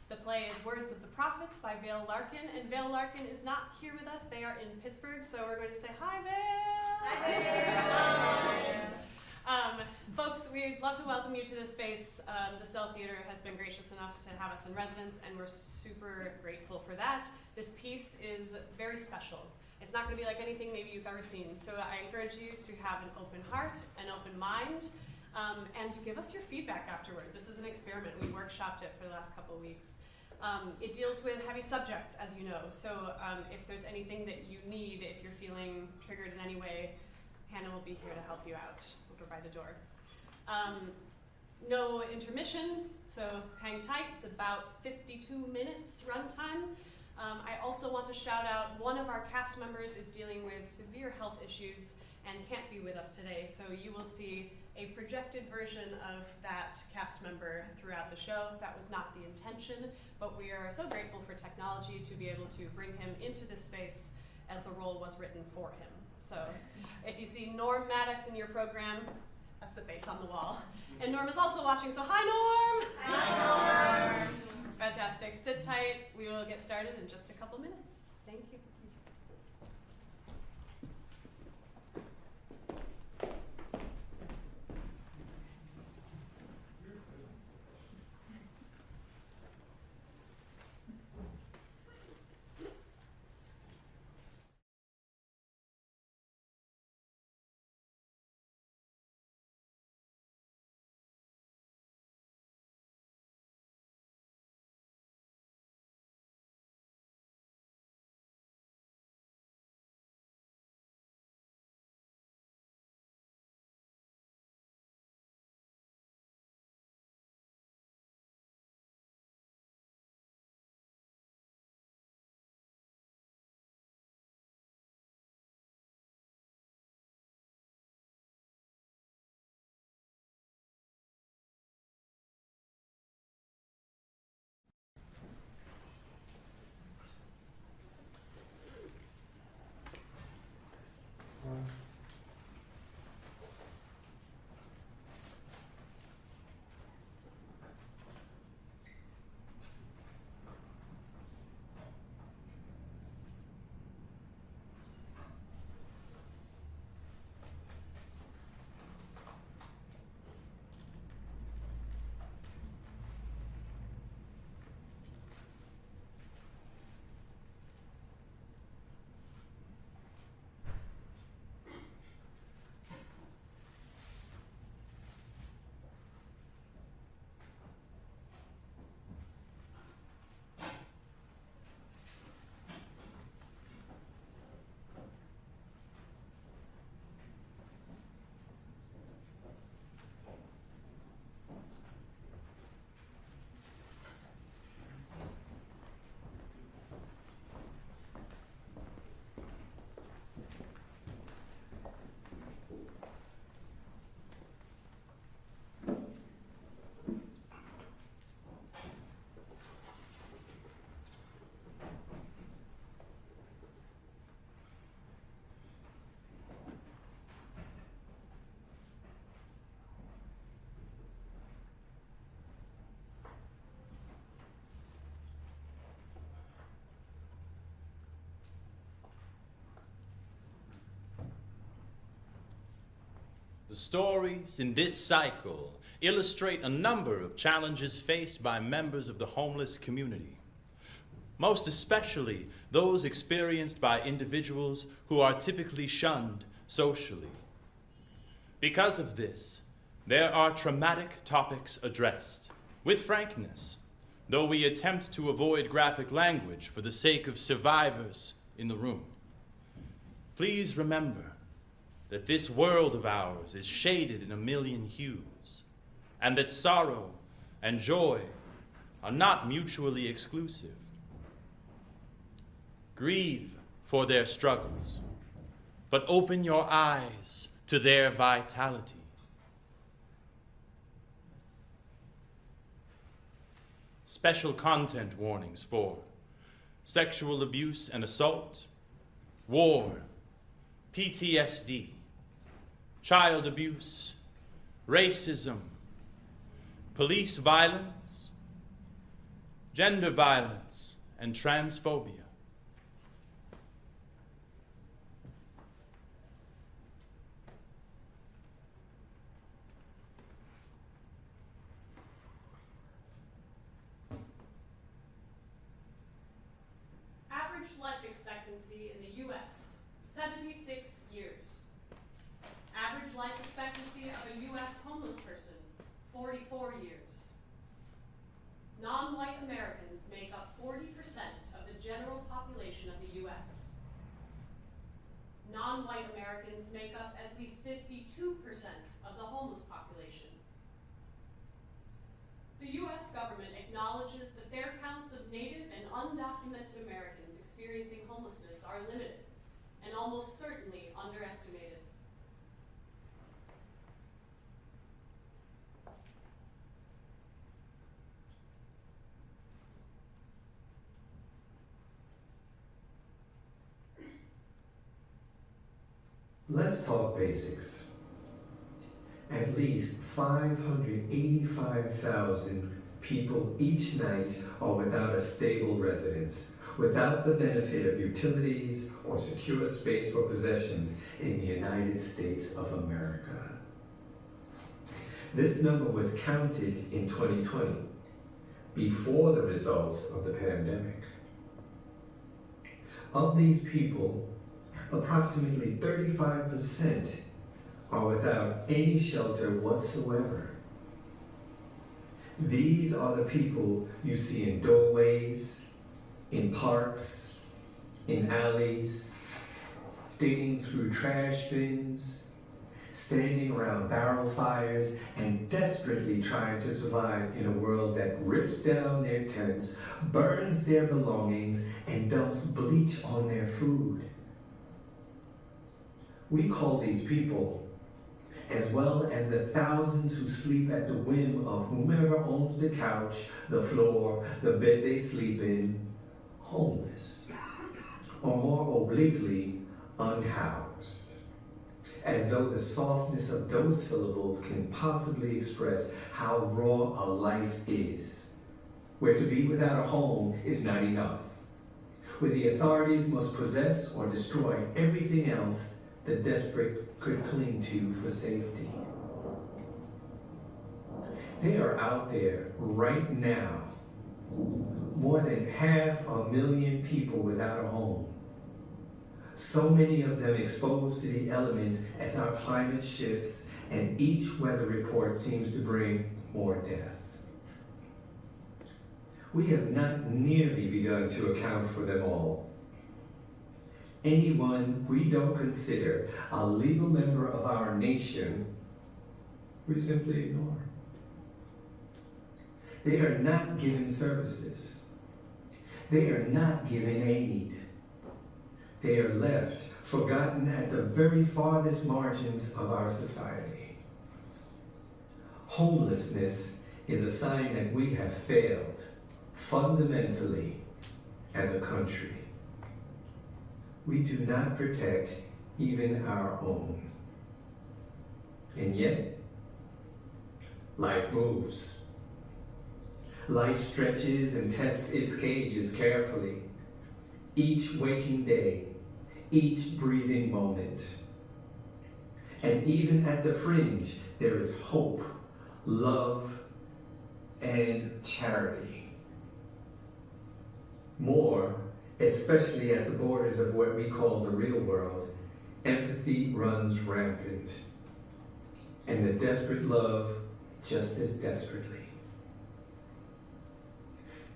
The play is Words of the Prophets by Vayl Larkin, and Vayl Larkin is not here with us. They are in Pittsburgh, so we're going to say hi, Vayl! Hi, Vayl! Folks, we'd love to welcome you to this space. The Cell Theater has been gracious enough to have us in residence, and we're super grateful for that. This piece is very special. It's not going to be like anything maybe you've ever seen, so I encourage you to have an open heart, an open mind, and to give us your feedback afterward. This is an experiment. We workshopped it for the last couple of weeks. It deals with heavy subjects, as you know, so if there's anything that you need, if you're feeling triggered in any way, Hannah will be here to help you out over by the door. No intermission, so hang tight. It's about 52 minutes runtime. I also want to shout out one of our cast members is dealing with severe health issues and can't be with us today, so you will see a projected version of that cast member throughout the show. That was not the intention, but we are so grateful for technology to be able to bring him into this space as the role was written for him. So if you see Norm Maddox in your program, that's the face on the wall. And Norm is also watching, so hi Norm! Hi Norm! Fantastic. Sit tight. We will get started in just a couple minutes. Thank you. The stories in this cycle illustrate a number of challenges faced by members of the homeless community, most especially those experienced by individuals who are typically shunned socially. Because of this, there are traumatic topics addressed with frankness, though we attempt to avoid graphic language for the sake of survivors in the room. Please remember that this world of ours is shaded in a million hues, and that sorrow and joy are not mutually exclusive. Grieve for their struggles, but open your eyes to their vitality. Special content warnings for sexual abuse and assault, war, PTSD, child abuse, racism, police violence, gender violence, and transphobia. Average life expectancy in the U.S., 76 years. Average life expectancy of a U.S. homeless person, 44 years. Non-white Americans make up 40% of the general population of the U.S. Non-white Americans make up at least 52% of the homeless population. The U.S. government acknowledges that their counts of Native and undocumented Americans experiencing homelessness are limited and almost certainly underestimated. Let's talk basics. At least 585,000 people each night are without a stable residence, without the benefit of utilities or secure space for possessions in the United States of America. This number was counted in 2020, before the results of the pandemic. Of these people, approximately 35% are without any shelter whatsoever. These are the people you see in doorways, in parks, in alleys, digging through trash bins, standing around barrel fires, and desperately trying to survive in a world that rips down their tents, burns their belongings, and dumps bleach on their food. We call these people, as well as the thousands who sleep at the whim of whomever owns the couch, the floor, the bed they sleep in, homeless, or more obliquely, unhoused, as though the softness of those syllables can possibly express how raw a life is, where to be without a home is not enough, where the authorities must possess or destroy everything else the desperate could cling to for safety. They are out there right now, more than 500,000 people without a home. So many of them exposed to the elements as our climate shifts and each weather report seems to bring more death. We have not nearly begun to account for them all. Anyone we don't consider a legal member of our nation, we simply ignore. They are not given services. They are not given aid. They are left forgotten at the very farthest margins of our society. Homelessness is a sign that we have failed fundamentally as a country. We do not protect even our own. And yet, life moves. Life stretches and tests its cages carefully, each waking day, each breathing moment. And even at the fringe, there is hope, love, and charity. More, especially at the borders of what we call the real world, empathy runs rampant, and the desperate love just as desperately.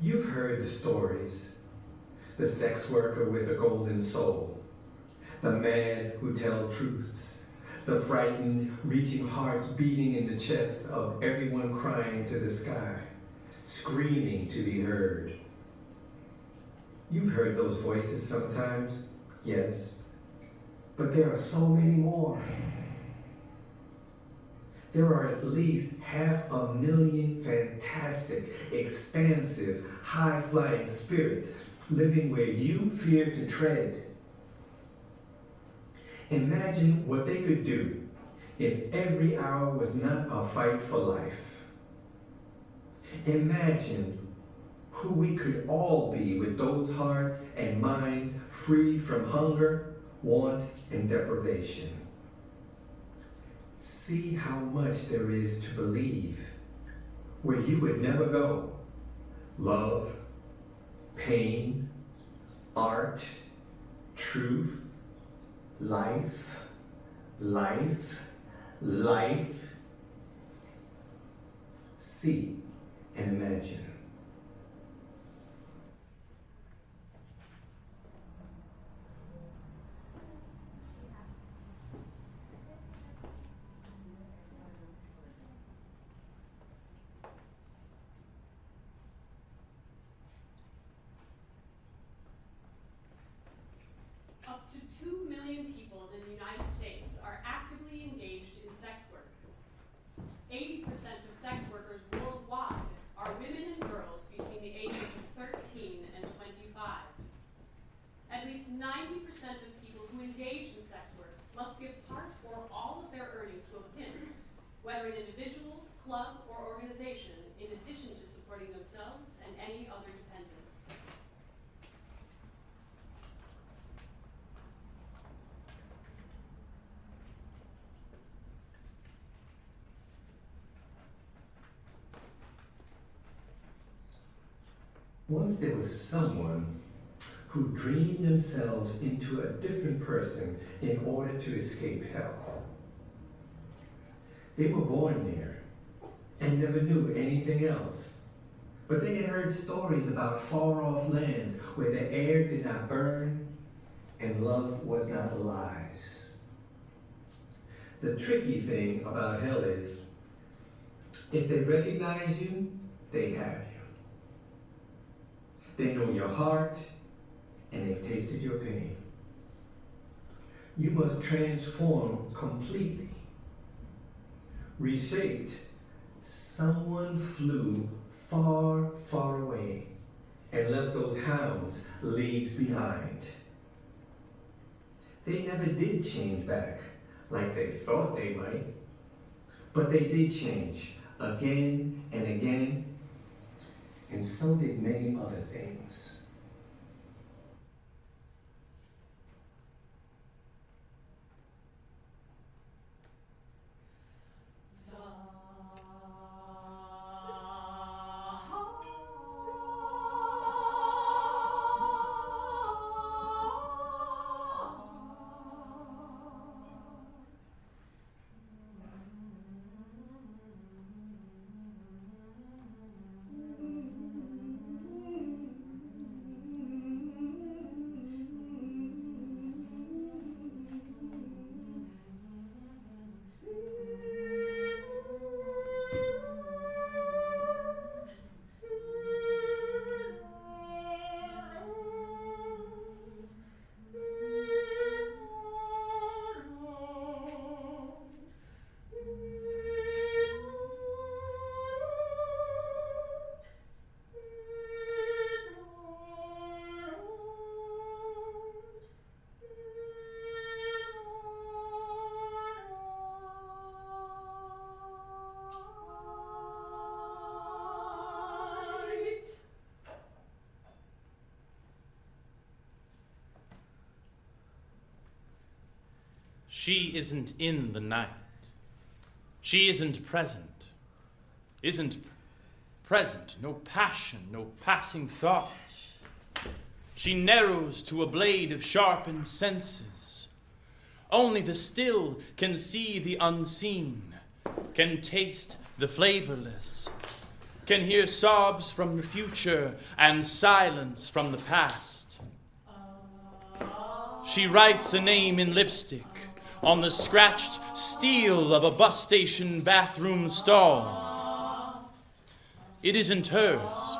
You've heard the stories. The sex worker with a golden soul, the mad who tell truths, the frightened reaching hearts beating in the chests of everyone crying to the sky, screaming to be heard. You've heard those voices sometimes, yes, but there are so many more. There are at least 500,000 fantastic, expansive, high-flying spirits living where you fear to tread. Imagine what they could do if every hour was not a fight for life. Imagine who we could all be with those hearts and minds free from hunger, want, and deprivation. See how much there is to believe, where you would never go. Love, pain, art, truth, life, life, life. See and imagine. Up to 2 million people in the United States are actively engaged in sex work. 80% of sex workers worldwide are women and girls between the ages of 13 and 25. At least 90% of people who engage in sex work must give part or all of their earnings to a pimp, whether an individual, club, or organization, in addition to supporting themselves and any other dependents. Once there was someone who dreamed themselves into a different person in order to escape hell. They were born there and never knew anything else. But they had heard stories about far-off lands where the air did not burn and love was not lies. The tricky thing about hell is, if they recognize you, they have you. They know your heart, and they've tasted your pain. You must transform completely. Reshaped, someone flew far, far away and left those hounds leagues behind. They never did change back like they thought they might, but they did change again and again, and so did many other things. She isn't in the night. She isn't present. No passion, no passing thoughts. She narrows to a blade of sharpened senses. Only the still can see the unseen, can taste the flavorless, can hear sobs from the future and silence from the past. She writes a name in lipstick on the scratched steel of a bus station bathroom stall. It isn't hers,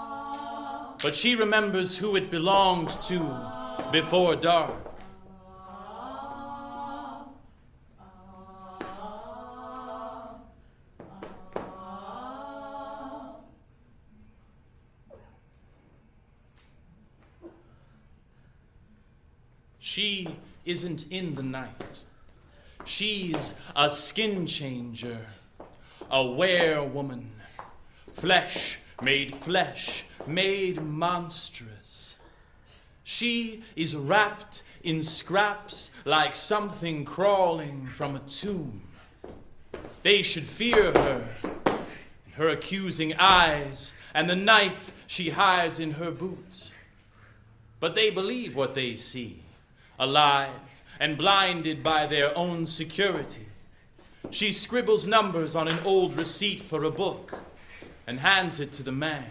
but she remembers who it belonged to before dark. She isn't in the night. She's a skin changer, a werewoman, flesh made flesh, made monstrous. She is wrapped in scraps like something crawling from a tomb. They should fear her accusing eyes, and the knife she hides in her boot. But they believe what they see, alive and blinded by their own security. She scribbles numbers on an old receipt for a book and hands it to the man.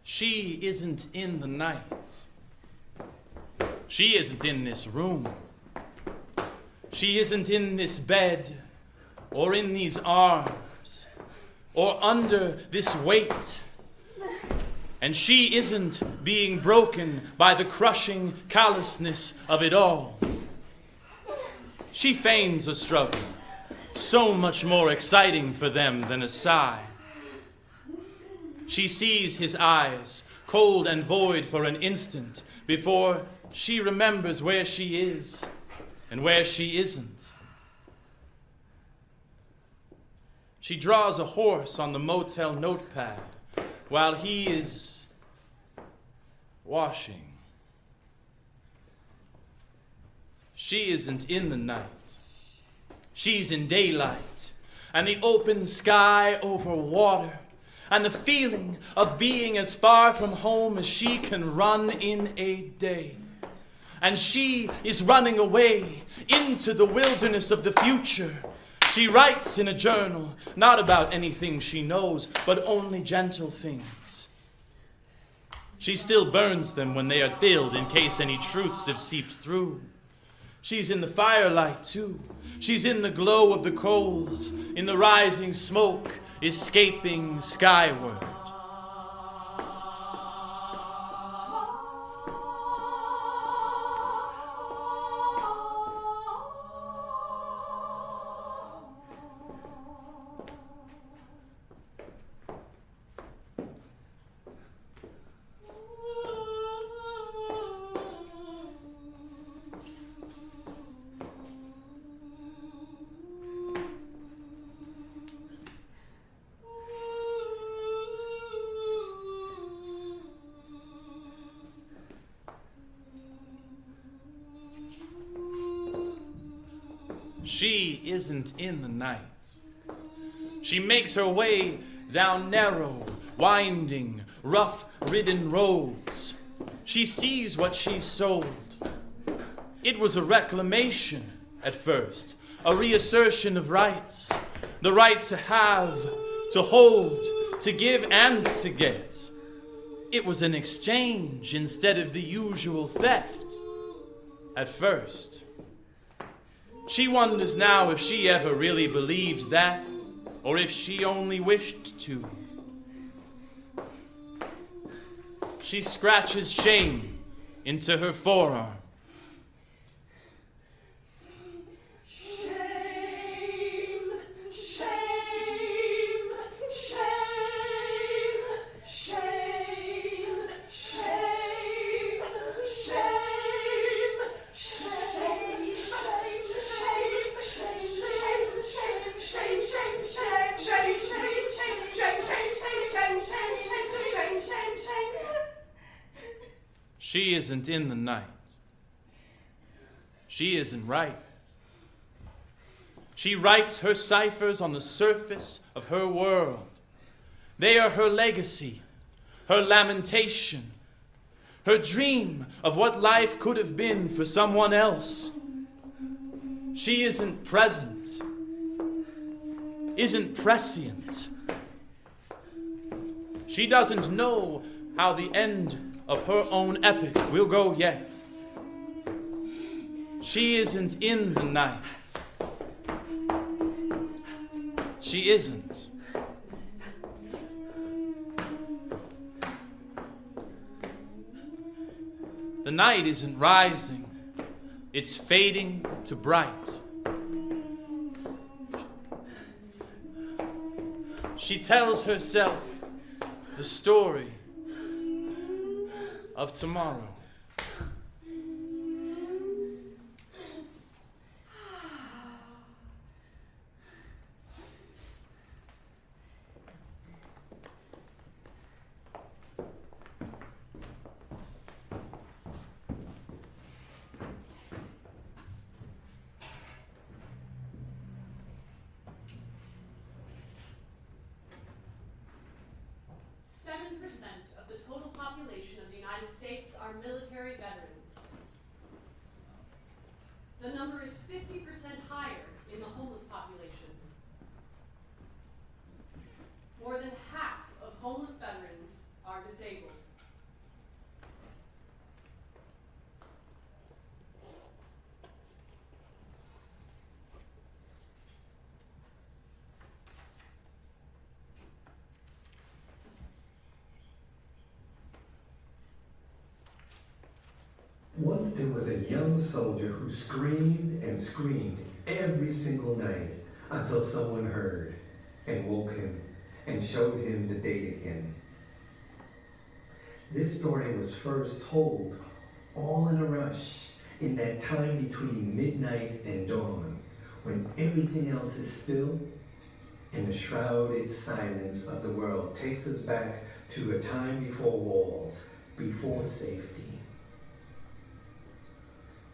She isn't in the night. She isn't in this room. She isn't in this bed, or in these arms, or under this weight. And she isn't being broken by the crushing callousness of it all. She feigns a struggle, so much more exciting for them than a sigh. She sees his eyes, cold and void for an instant, before she remembers where she is and where she isn't. She draws a horse on the motel notepad while he is washing. She isn't in the night. She's in daylight, and the open sky over water, and the feeling of being as far from home as she can run in a day. And she is running away into the wilderness of the future. She writes in a journal, not about anything she knows, but only gentle things. She still burns them when they are filled in case any truths have seeped through. She's in the firelight too. She's in the glow of the coals, in the rising smoke, escaping skyward. She isn't in the night. She makes her way down narrow, winding, rough-ridden roads. She sees what she sold. It was a reclamation at first, a reassertion of rights, the right to have, to hold, to give and to get. It was an exchange instead of the usual theft at first. She wonders now if she ever really believed that, or if she only wished to. She scratches shame into her forearm. She isn't in the night. She isn't right. She writes her ciphers on the surface of her world. They are her legacy, her lamentation, her dream of what life could have been for someone else. She isn't present, isn't prescient. She doesn't know how the end of her own epic will go yet. She isn't in the night. She isn't. The night isn't rising It's fading to bright. She tells herself the story of tomorrow. Of the total population of the United States are military veterans. The number is 50% higher in the homeless population. More than half of homeless veterans are disabled. Once there was a young soldier who screamed and screamed every single night until someone heard and woke him and showed him the date again. This story was first told all in a rush in that time between midnight and dawn when everything else is still and the shrouded silence of the world takes us back to a time before walls, before safety.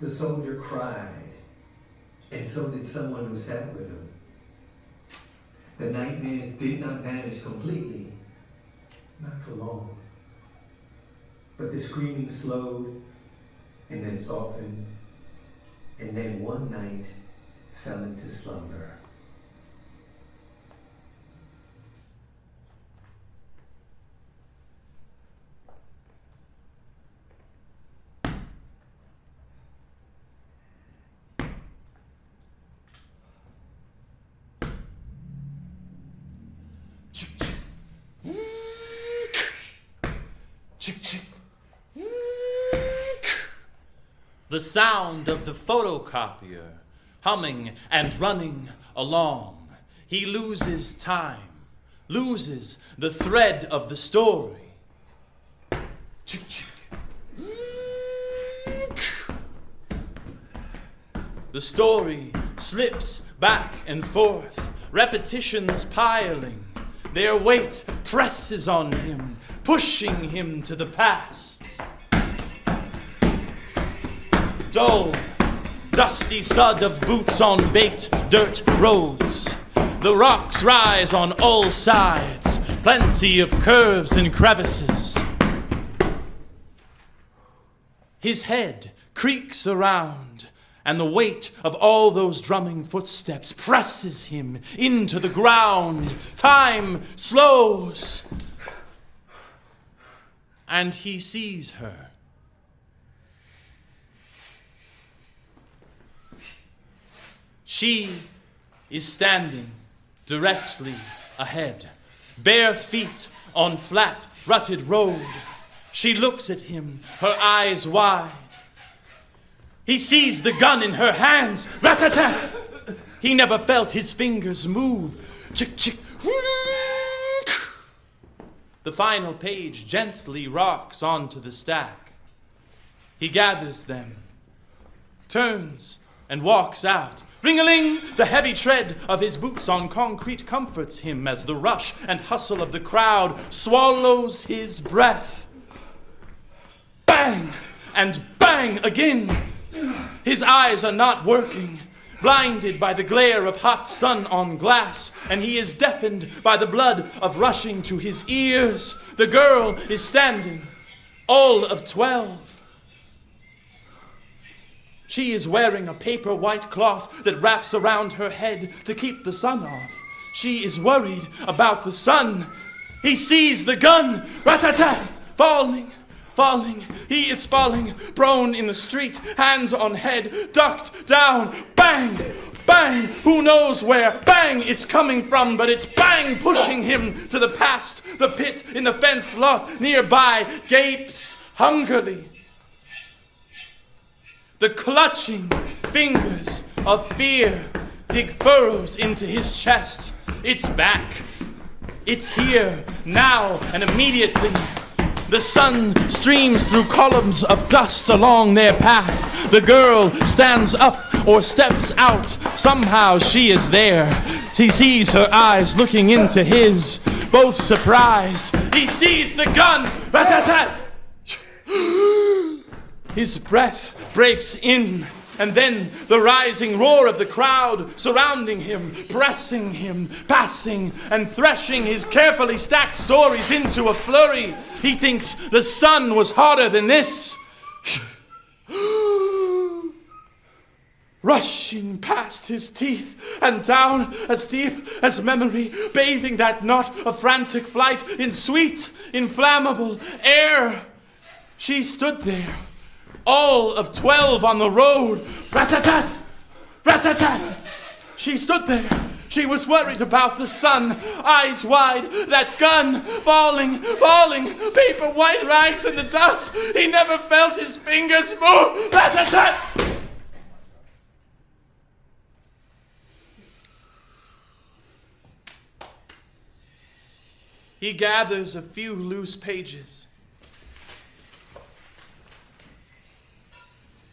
The soldier cried, and so did someone who sat with him. The nightmares did not vanish completely, not for long. But the screaming slowed, and then softened, and then one night fell into slumber. The sound of the photocopier humming and running along. He loses time, loses the thread of the story. The story slips back and forth, repetitions piling. Their weight presses on him, pushing him to the past. Dull, dusty thud of boots on baked dirt roads. The rocks rise on all sides, plenty of curves and crevices. His head creaks around, and the weight of all those drumming footsteps presses him into the ground. Time slows, and he sees her. She is standing directly ahead, bare feet on flat, rutted road. She looks at him, her eyes wide. He sees the gun in her hands. Rat-a-tat! He never felt his fingers move. Chick-chick. The final page gently rocks onto the stack. He gathers them, turns, and walks out. Ring-a-ling! The heavy tread of his boots on concrete comforts him as the rush and hustle of the crowd swallows his breath. Bang! And bang again! His eyes are not working, blinded by the glare of hot sun on glass, and he is deafened by the blood of rushing to his ears. The girl is standing, all of 12. She is wearing a paper white cloth that wraps around her head to keep the sun off. She is worried about the sun. He sees the gun. Rat-a-tat! Falling. He is falling, prone in the street, hands on head, ducked down. Bang! Bang! Who knows where? Bang! It's coming from, but it's bang pushing him to the past. The pit in the fenced lot nearby gapes hungrily. The clutching fingers of fear dig furrows into his chest. It's back. It's here, now, and immediately. The sun streams through columns of dust along their path. The girl stands up or steps out. Somehow she is there. He sees her eyes looking into his, both surprised. He sees the gun. Rat-tat-tat. His breath breaks in, and then the rising roar of the crowd surrounding him, pressing him, passing and threshing his carefully stacked stories into a flurry. He thinks the sun was hotter than this. Rushing past his teeth and down as deep as memory, bathing that knot of frantic flight in sweet, inflammable air. She stood there, all of 12 on the road. Rat-tat-tat! Rat-tat-tat! She stood there. She was worried about the sun, eyes wide, that gun falling, paper white rags in the dust. He never felt his fingers move. Rat-tat-tat! He gathers a few loose pages.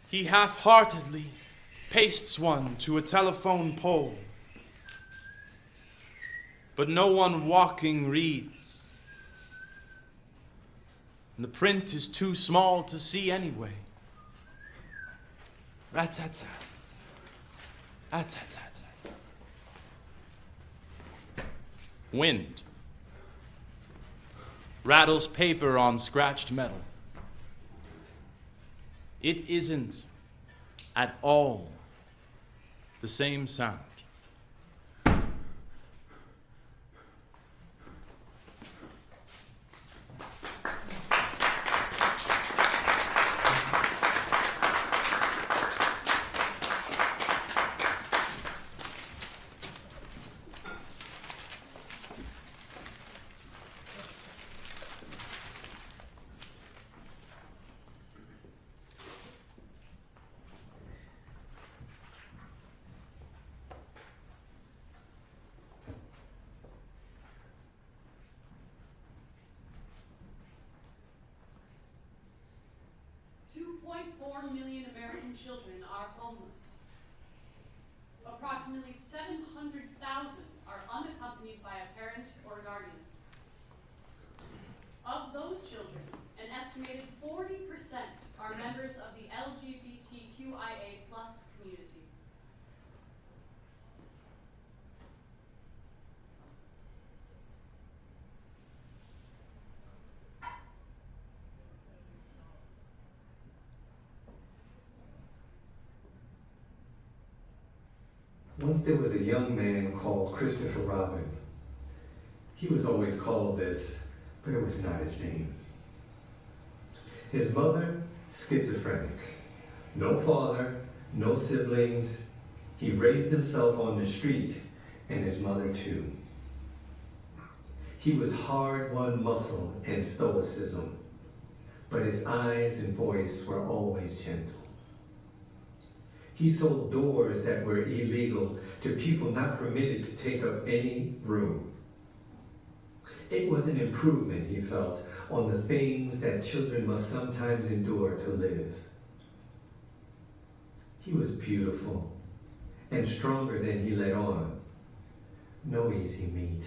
He half-heartedly pastes one to a telephone pole. But no one walking reads. And the print is too small to see anyway. Rat-tat-tat. Rat-tat-tat-tat. Wind rattles paper on scratched metal. It isn't at all the same sound. Children are homeless. Approximately 700,000 are unaccompanied by a parent or guardian. Of those children, an estimated 40% are members of the LGBTQIA+ community. Once there was a young man called Christopher Robin. He was always called this, but it was not his name. His mother, schizophrenic. No father, no siblings. He raised himself on the street, and his mother too. He was hard-won muscle and stoicism, but his eyes and voice were always gentle. He sold doors that were illegal to people not permitted to take up any room. It was an improvement, he felt, on the things that children must sometimes endure to live. He was beautiful and stronger than he let on. No easy meat.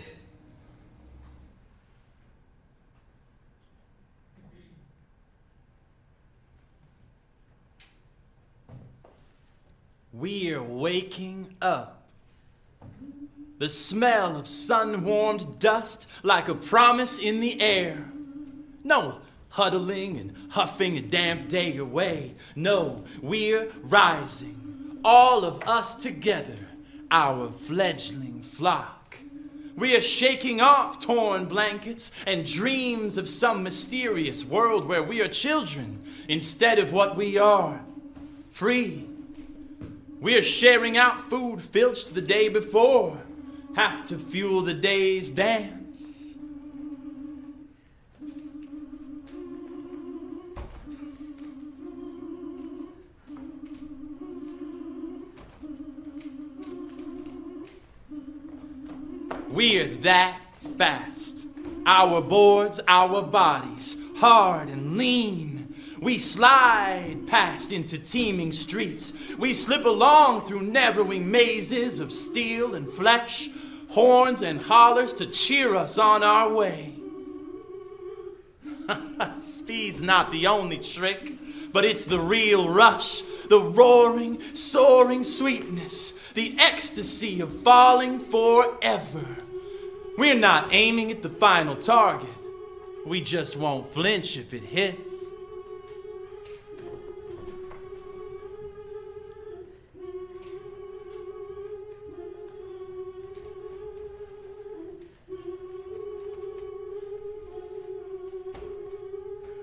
We're waking up. The smell of sun-warmed dust like a promise in the air. No huddling and huffing a damp day away. No, we're rising, all of us together, our fledgling flock. We are shaking off torn blankets and dreams of some mysterious world where we are children instead of what we are, free. We are sharing out food filched the day before, have to fuel the day's dance. We're that fast. Our boards, our bodies, hard and lean. We slide past into teeming streets. We slip along through narrowing mazes of steel and flesh, horns and hollers to cheer us on our way. Speed's not the only trick, but it's the real rush, the roaring, soaring sweetness, the ecstasy of falling forever. We're not aiming at the final target. We just won't flinch if it hits.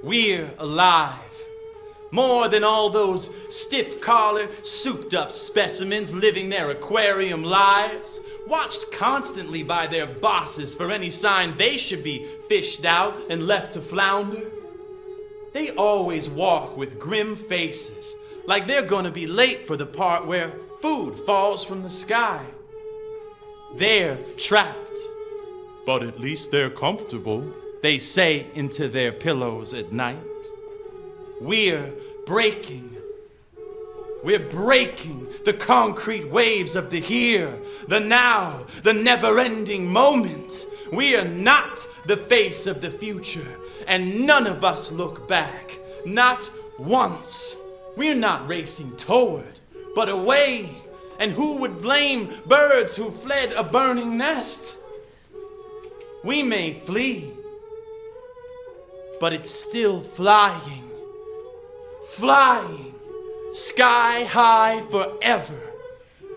We're alive. More than all those stiff-collar, souped-up specimens living their aquarium lives, watched constantly by their bosses for any sign they should be fished out and left to flounder. They always walk with grim faces, like they're gonna be late for the part where food falls from the sky. They're trapped, but at least they're comfortable, they say into their pillows at night. We're breaking the concrete waves of the here, the now, the never-ending moment. We are not the face of the future, and none of us look back, not once. We're not racing toward, but away. And who would blame birds who fled a burning nest? We may flee, but it's still flying. Flying, sky high forever.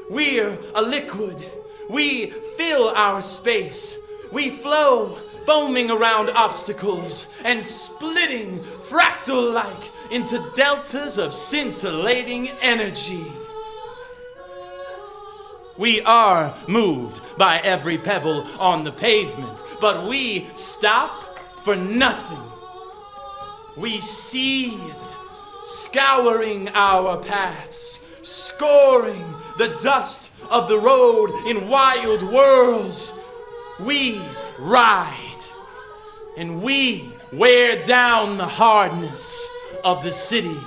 We're a liquid. We fill our space. We flow, foaming around obstacles and splitting fractal-like into deltas of scintillating energy. We are moved by every pebble on the pavement, but we stop for nothing. We seethe, scouring our paths, scoring the dust of the road in wild whirls. We ride, and we wear down the hardness of the city.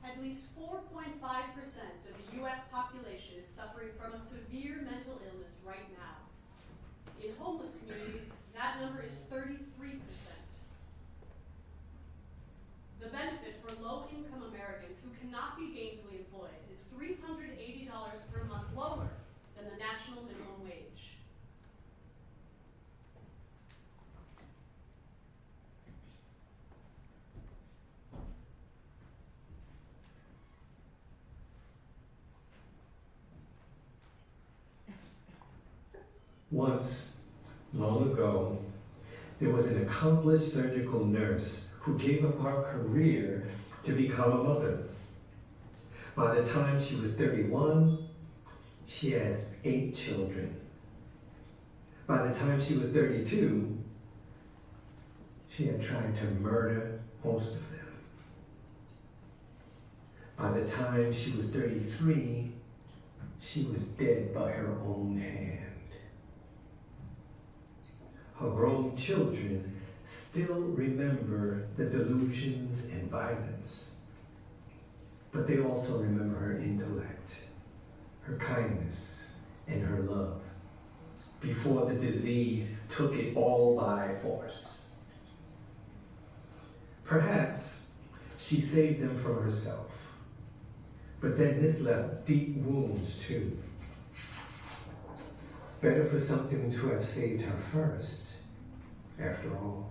At least 4.5% of the U.S. population is suffering from a severe mental illness right now. In homeless communities, that number is 33%. The benefit for low-income Americans who cannot be gainfully employed is $380 per month lower than the national minimum wage. Once, long ago, there was an accomplished surgical nurse who gave up her career to become a mother. By the time she was 31, she had 8 children. By the time she was 32, she had tried to murder most of them. By the time she was 33, she was dead by her own hand. her grown children still remember the delusions and violence, but they also remember her intellect, her kindness, and her love before the disease took it all by force. Perhaps she saved them from herself, but then this left deep wounds too. Better for something to have saved her first, after all.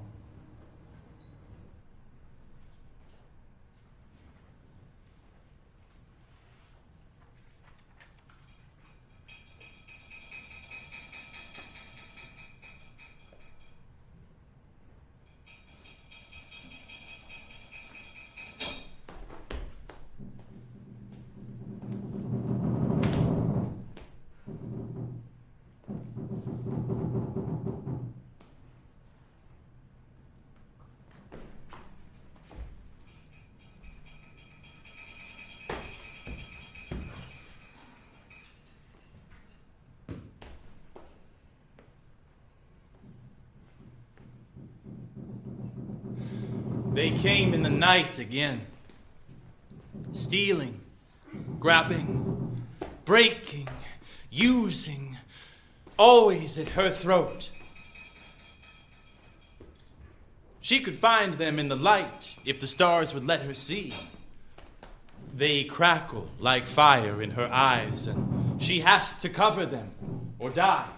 They came in the night again, stealing, grabbing, breaking, using, always at her throat. She could find them in the light if the stars would let her see. They crackle like fire in her eyes, and she has to cover them or die.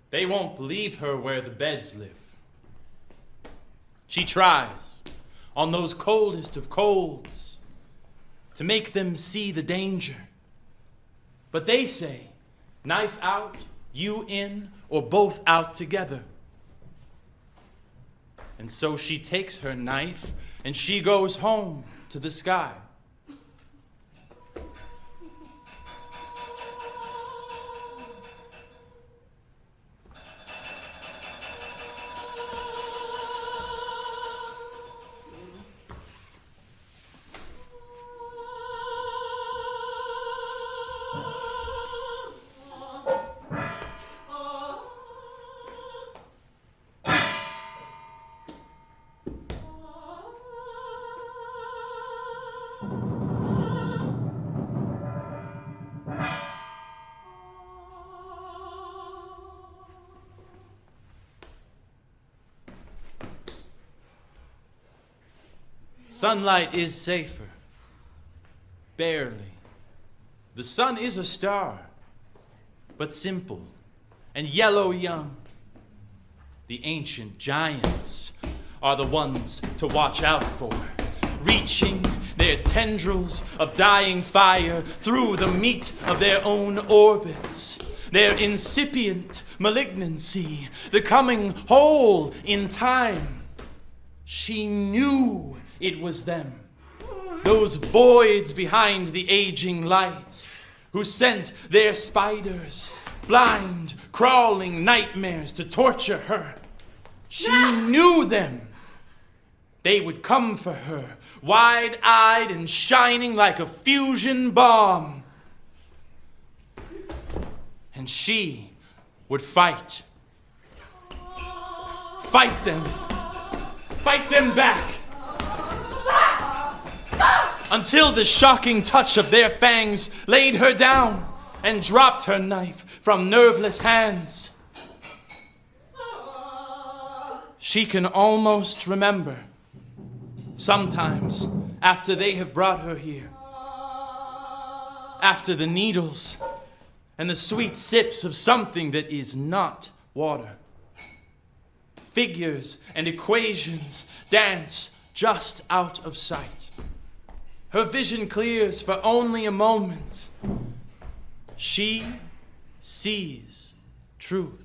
They won't believe her where the beds live. She tries, on those coldest of colds, to make them see the danger. But they say, knife out, you in, or both out together. And so she takes her knife and she goes home to the sky. Sunlight is safer. Barely. The sun is a star, but simple and yellow young. The ancient giants are the ones to watch out for, reaching their tendrils of dying fire through the meat of their own orbits. Their incipient malignancy, the coming whole in time. She knew it was them, those voids behind the aging light, who sent their spiders, blind, crawling nightmares to torture her. She knew them. They would come for her, wide-eyed and shining like a fusion bomb. And she would fight. Fight them. Fight them back. Until the shocking touch of their fangs laid her down and dropped her knife from nerveless hands. She can almost remember, sometimes after they have brought her here, after the needles and the sweet sips of something that is not water. Figures and equations dance just out of sight. Her vision clears for only a moment. She sees truths.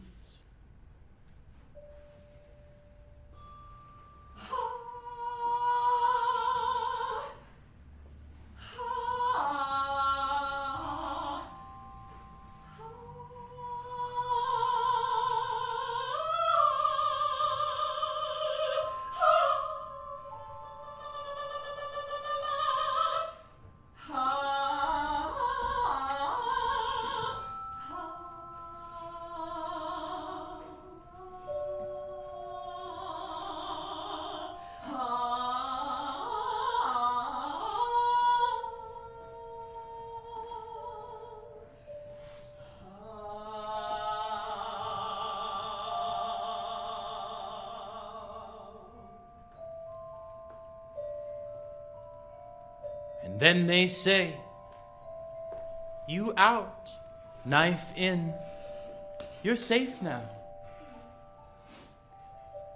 Then they say, "You out, knife in, you're safe now."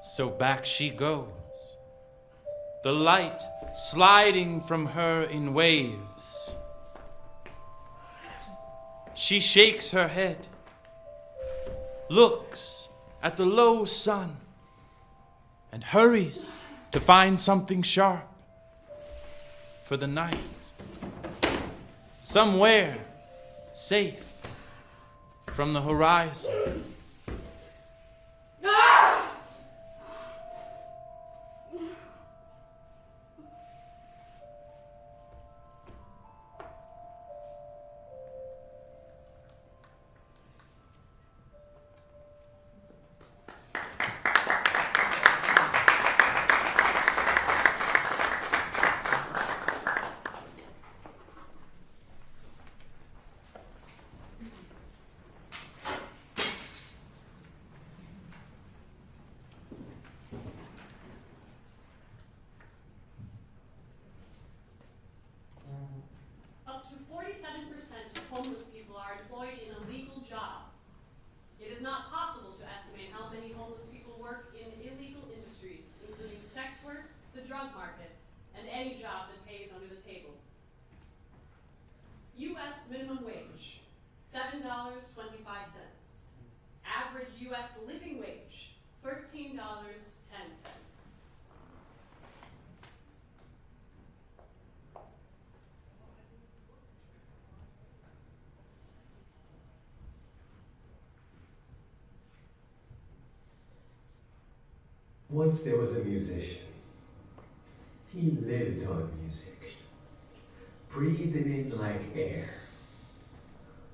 So back she goes, the light sliding from her in waves. She shakes her head, looks at the low sun, and hurries to find something sharp for the night. Somewhere safe from the horizon. Up to 47% of homeless people are employed in a legal job. It is not possible to estimate how many homeless people work in illegal industries, including sex work, the drug market, and any job that pays under the table. U.S. minimum wage, $7.25. Average U.S. living wage, $13.10. Once there was a musician. He lived on music, breathed it in like air,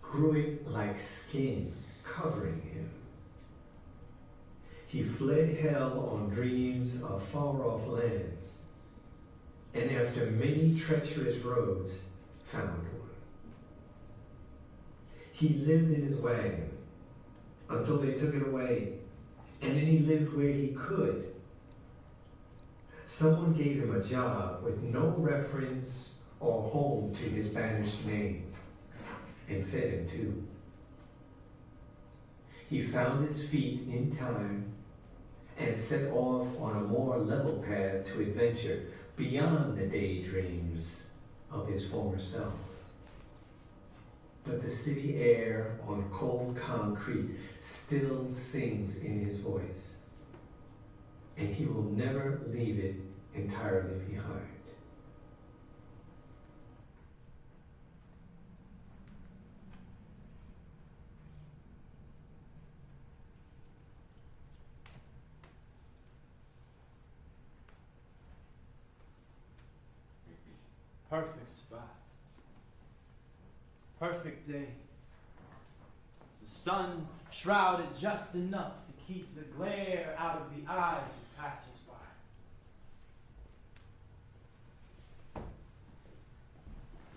grew it like skin covering him. He fled hell on dreams of far-off lands, and after many treacherous roads, found one. He lived in his wagon until they took it away, and then he lived where he could. Someone gave him a job with no reference or home to his banished name, and fed him too. He found his feet in time and set off on a more level path to adventure beyond the daydreams of his former self. But the city air on cold concrete still sings in his voice, and he will never leave it entirely behind. Perfect spot. Perfect day. The sun shrouded just enough to keep the glare out of the eyes of passers-by.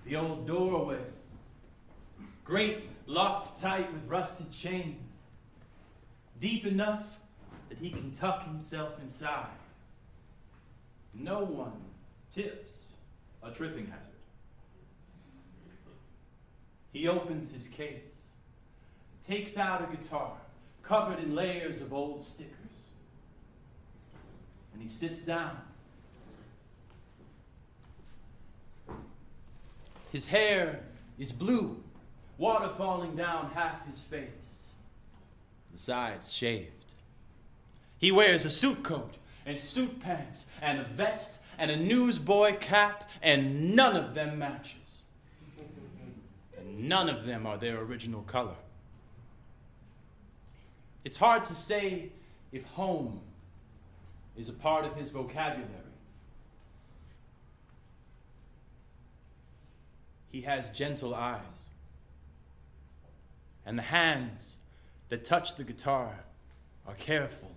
The old doorway, great, locked tight with rusted chain, deep enough that he can tuck himself inside. No one tips a tripping hazard. He opens his case, takes out a guitar covered in layers of old stickers, and he sits down. His hair is blue, water falling down half his face, the sides shaved. He wears a suit coat and suit pants and a vest and a newsboy cap, and none of them matches. And none of them are their original color. It's hard to say if home is a part of his vocabulary. He has gentle eyes, and the hands that touch the guitar are careful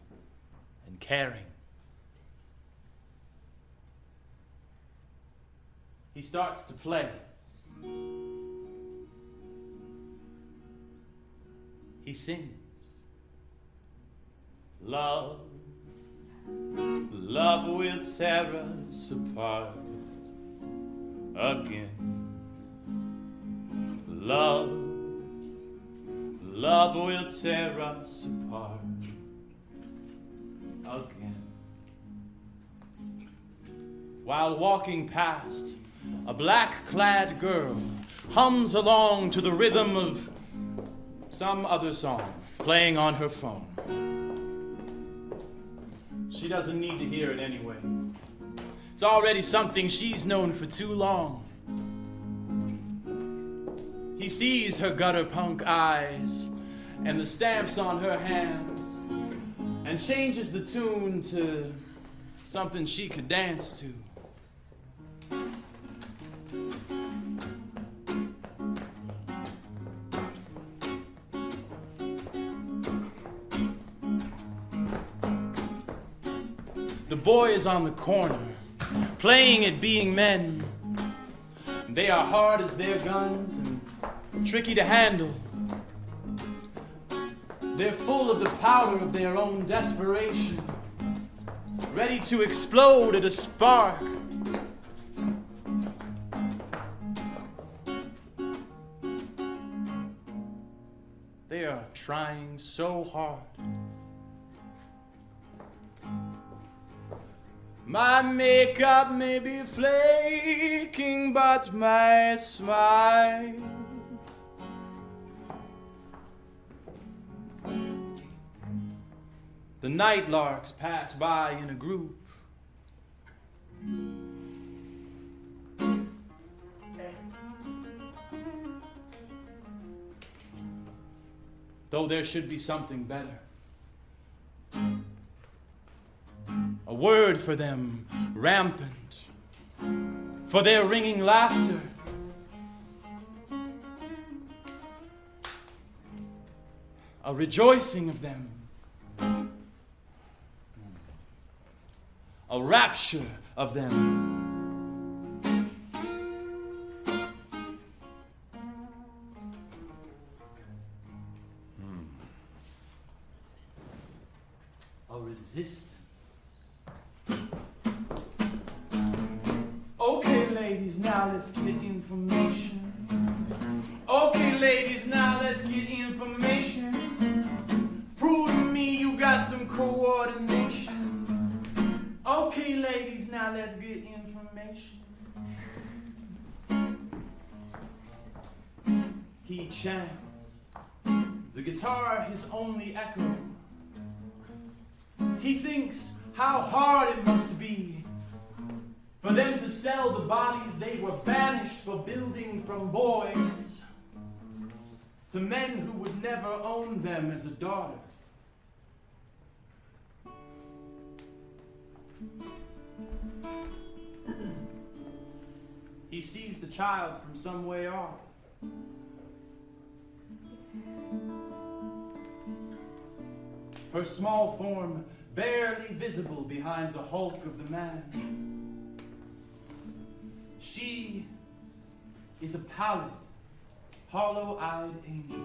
and caring. He starts to play. He sings. Love, love will tear us apart. again. Love, love will tear us apart again. While walking past, a black-clad girl hums along to the rhythm of some other song playing on her phone. She doesn't need to hear it anyway. It's already something she's known for too long. He sees her gutter punk eyes and the stamps on her hands and changes the tune to something she could dance to. The boys on the corner, playing at being men. They are hard as their guns and tricky to handle. They're full of the powder of their own desperation, ready to explode at a spark. They are trying so hard. My makeup may be flaking, but my smile the night larks pass by in a group. Though there should be something better. A word for them rampant, for their ringing laughter. A rejoicing of them. A rapture of them. A resistance. Okay, ladies, now let's get information. Okay, ladies, now let's get information. Prove to me you got some coordination. Okay, ladies, now let's get information. He chants, the guitar his only echo. He thinks how hard it must be for them to sell the bodies they were banished for building from boys to men who would never own them as a daughter. He sees the child from some way off. Her small form barely visible behind the hulk of the man. She is a pallid, hollow-eyed angel.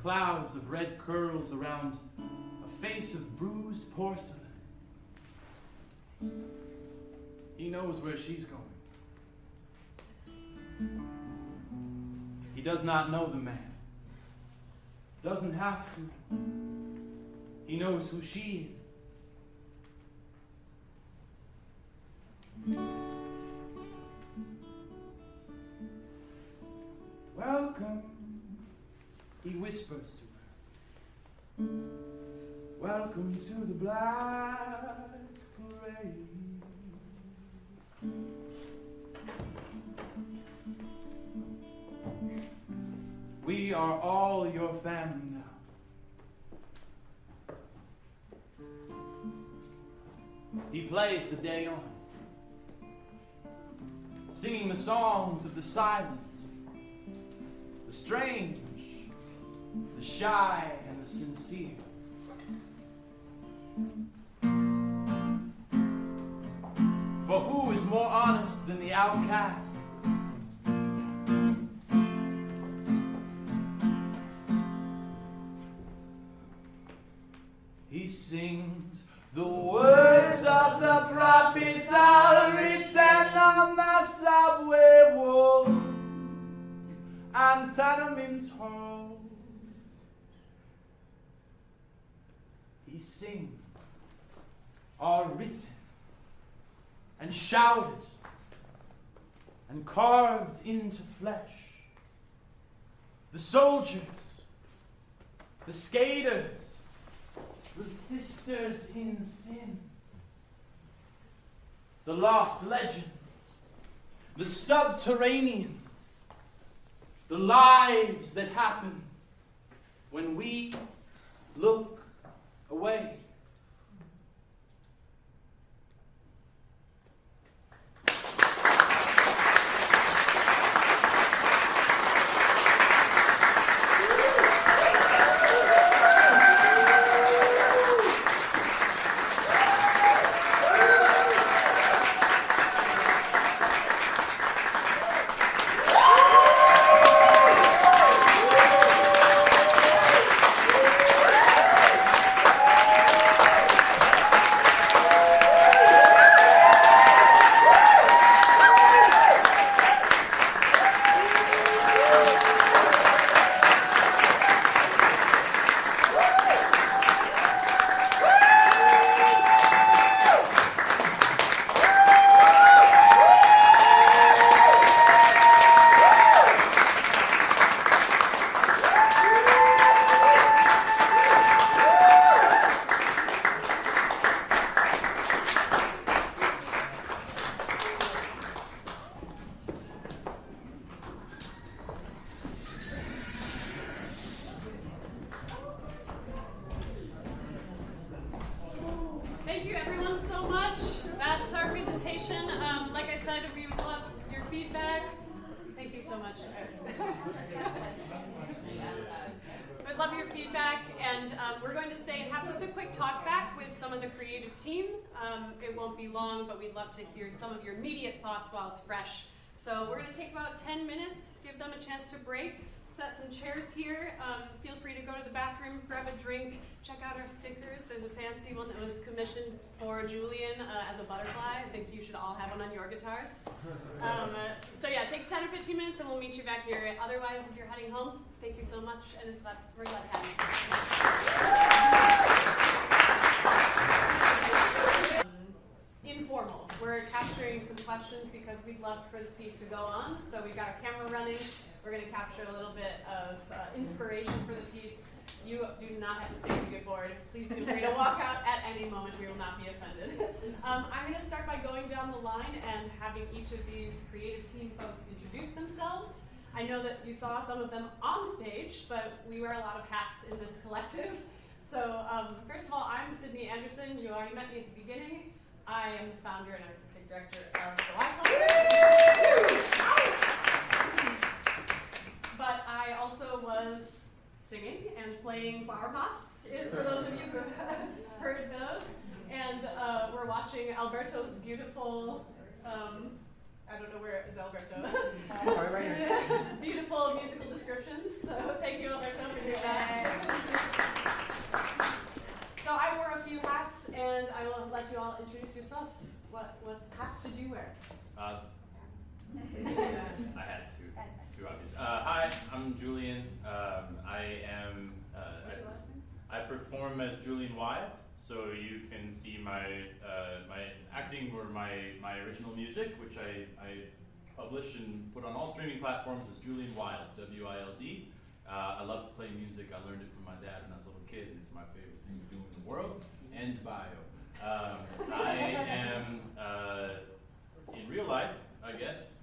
Clouds of red curls around a face of bruised porcelain. He knows where she's going. He does not know the man. Doesn't have to. He knows who she is. Welcome, he whispers to her. Welcome to the Black Parade. We are all your family now. He plays the day on, singing the songs of the silent, the strange, the shy, and the sincere. For who is more honest than the outcast? He sings, The words of the prophets are written on the subway walls and tenement halls. He sing are written and shouted and carved into flesh. The soldiers, the skaters, the sisters in sin, the lost legends, the subterranean, the lives that happen when we look away. Thank you everyone so much. That's our presentation. Like I said, we would love your feedback. Thank you so much. We'd love your feedback, and we're going to stay and have just a quick talk back with some of the creative team. It won't be long, but we'd love to hear some of your immediate thoughts while it's fresh. So we're going to take about 10 minutes, give them a chance to break, set some chairs here. Feel free to go to the bathroom, grab a drink, check out our stickers. There's a fancy one that was commissioned for Julian as a butterfly. I think you should all have one on your guitars. So yeah, take 10 or 15 minutes and we'll meet you back here. Otherwise, if you're heading home, thank you so much, and we're glad to have you. Informal. We're capturing some questions because we'd love for this piece to go on. So we've got our camera running. We're going to capture a little bit of inspiration for the piece. You do not have to stay if you get bored. Please feel free to walk out at any moment. We will not be offended. I'm going to start by going down the line and having each of these creative team folks introduce themselves. I know that you saw some of them on stage, but we wear a lot of hats in this collective. So first of all, I'm Sydney Anderson. You already met me at the beginning. I am the founder and artistic director of the Y Collective. But I also was singing and playing flower pots, for those of you who have heard those. And we're watching Alberto's beautiful, I don't know where is Alberto. Sorry, right here. Beautiful musical descriptions. So thank you, Alberto, for doing that. So I wore a few hats, and I will let you all introduce yourself. What hats did you wear? I had two obvious. Hi, I'm Julian. I perform as Julian Wyatt, so you can see my acting or my original music, which I publish and put on all streaming platforms as Julian Wild, W-I-L-D. I love to play music. I learned it from my dad when I was a little kid, and it's my favorite thing to do in the world. End bio. I am, in real life, I guess,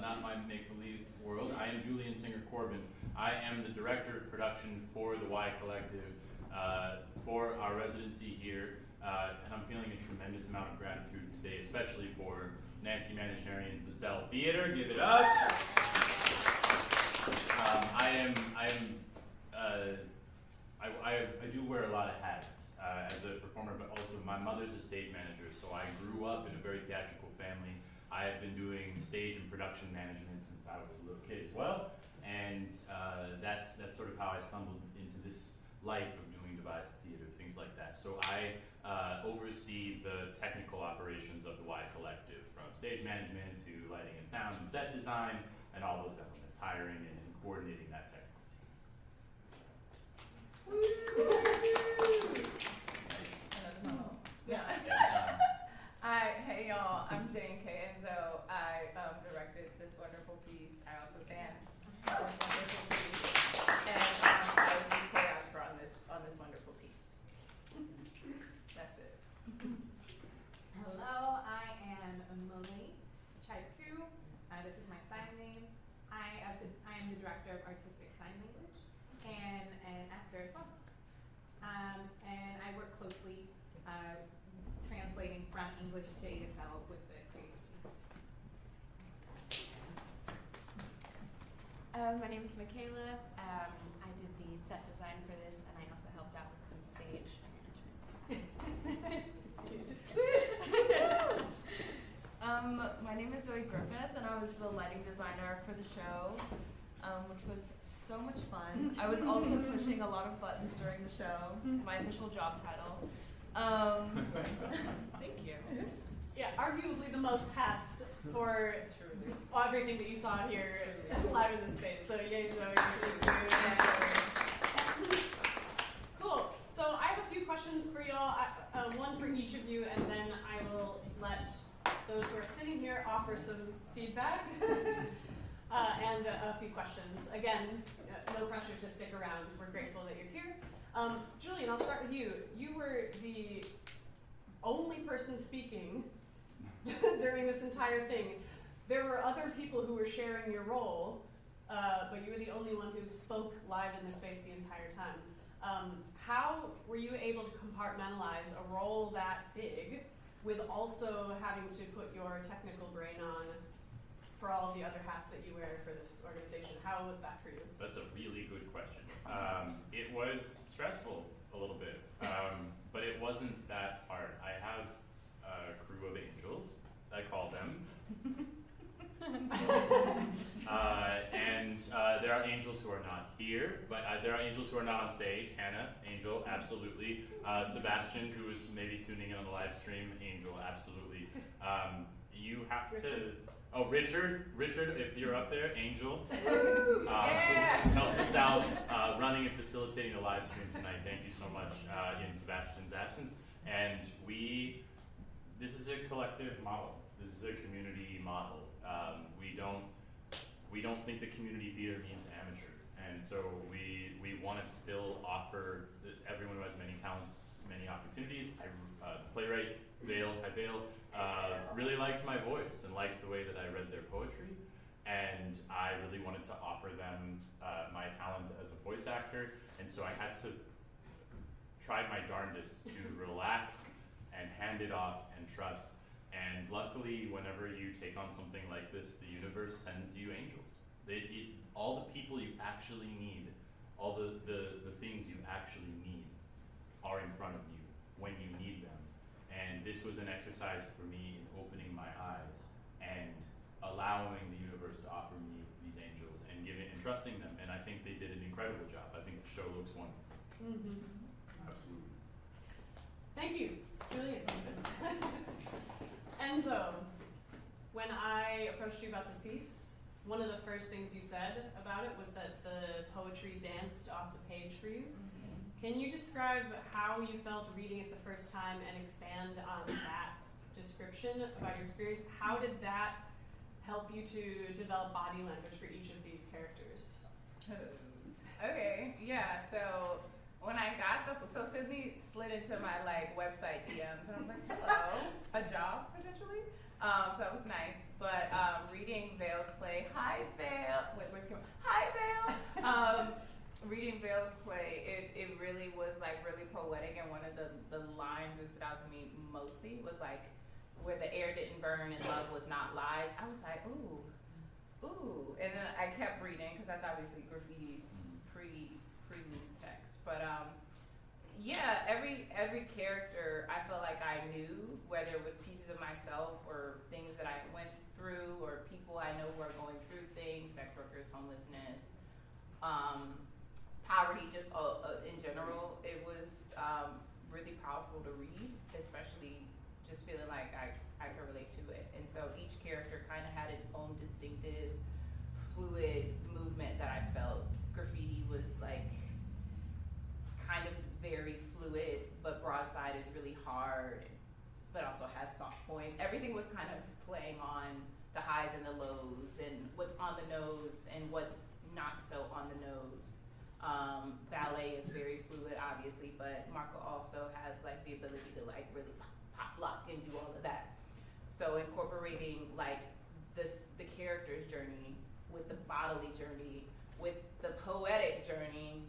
not my make-believe world, I am Julian Singer Corbin. I am the director of production for the Y Collective, for our residency here, and I'm feeling a tremendous amount of gratitude today, especially for Nancy Manisharian's The Cell Theater. Give it up! I do wear a lot of hats as a performer, but also my mother's a stage manager, so I grew up in a very theatrical family. I have been doing stage and production management since I was a little kid as well, and that's sort of how I stumbled into this life of doing devised theater, things like that. that. So I oversee the technical operations of the Y Collective, from stage management to lighting and sound and set design and all those elements, hiring and coordinating that technical team. Yeah. And, Hey y'all, I'm Jane K. Enzo. I directed this wonderful piece. I also danced this wonderful piece. And I was the choreographer on this wonderful piece. That's it. Hello, I am Emily Type 2. This is my sign name. I am the director of artistic sign language and an actor as well. And I work closely translating from English to ASL with the creative team. My name is Michaela. I did the set design for this, and I also helped out with some stage management. My name is Zoe Griffith, and I was the lighting designer for the show, which was so much fun. I was also pushing a lot of buttons during the show, my official job title. Thank you. Yeah, arguably the most hats for everything that you saw here live in this space. So yay, Zoe. Cool. So I have a few questions for y'all, one for each of you, and then I will let those who are sitting here offer some feedback and a few questions. Again, no pressure to stick around. We're grateful that you're here. Julian, I'll start with you. You were the only person speaking during this entire thing. There were other people who were sharing your role, but you were the only one who spoke live in this space the entire time. How were you able to compartmentalize a role that big with also having to put your technical brain on for all of the other hats that you wear for this organization? How was that for you? That's a really good question. It was stressful a little bit, but it wasn't that hard. I have a crew of angels, I call them. There are angels who are not here, but there are angels who are not on stage. Hannah, angel, absolutely. Sebastian, who is maybe tuning in on the live stream, angel, absolutely. You have to. Oh, Richard, if you're up there, angel. Who helped us out running and facilitating the live stream tonight. Thank you so much in Sebastian's absence. And this is a collective model. This is a community model. We don't think that community theater means amateur, and so we want to still offer everyone who has many talents many opportunities. The playwright Vayl really liked my voice and liked the way that I read their poetry, and I really wanted to offer them my talent as a voice actor, and so I had to try my darndest to relax and hand it off and trust. And luckily, whenever you take on something like this, the universe sends you angels. All the people you actually need, all the things you actually need are in front of you when you need them. And this was an exercise for me in opening my eyes and allowing the universe to offer me these angels and trusting them. And I think they did an incredible job. I think the show looks wonderful. Mm-hmm. Absolutely. Thank you, Julian. Enzo, when I approached you about this piece, one of the first things you said about it was that the poetry danced off the page for you. Mm-hmm. Can you describe how you felt reading it the first time and expand on that description about your experience? How did that help you to develop body language for each of these characters? Okay, yeah, so when I got so Sydney slid into my website DMs and I was like, hello, a job potentially. So that was nice. But reading Vayl's play, hi Vayl, where's Kim? Hi Vayl. Reading Vayl's play, it really was really poetic, and one of the lines that stood out to me mostly was where the air didn't burn and love was not lies. I was like, ooh. And then I kept reading because that's obviously graffiti's pre-new text. But yeah, every character I felt like I knew, whether it was pieces of myself or things that I went through or people I know who are going through things, sex workers, homelessness, poverty, just in general. It was really powerful. impossible to read, especially just feeling like I could relate to it. And so each character kind of had its own distinctive, fluid movement that I felt. Graffiti was like kind of very fluid, but Broadside is really hard, but also has soft points. Everything was kind of playing on the highs and the lows, and what's on the nose and what's not so on the nose. Ballet is very fluid, obviously, but Marco also has like the ability to like really pop, lock, and do all of that. So incorporating like the character's journey with the bodily journey, with the poetic journey.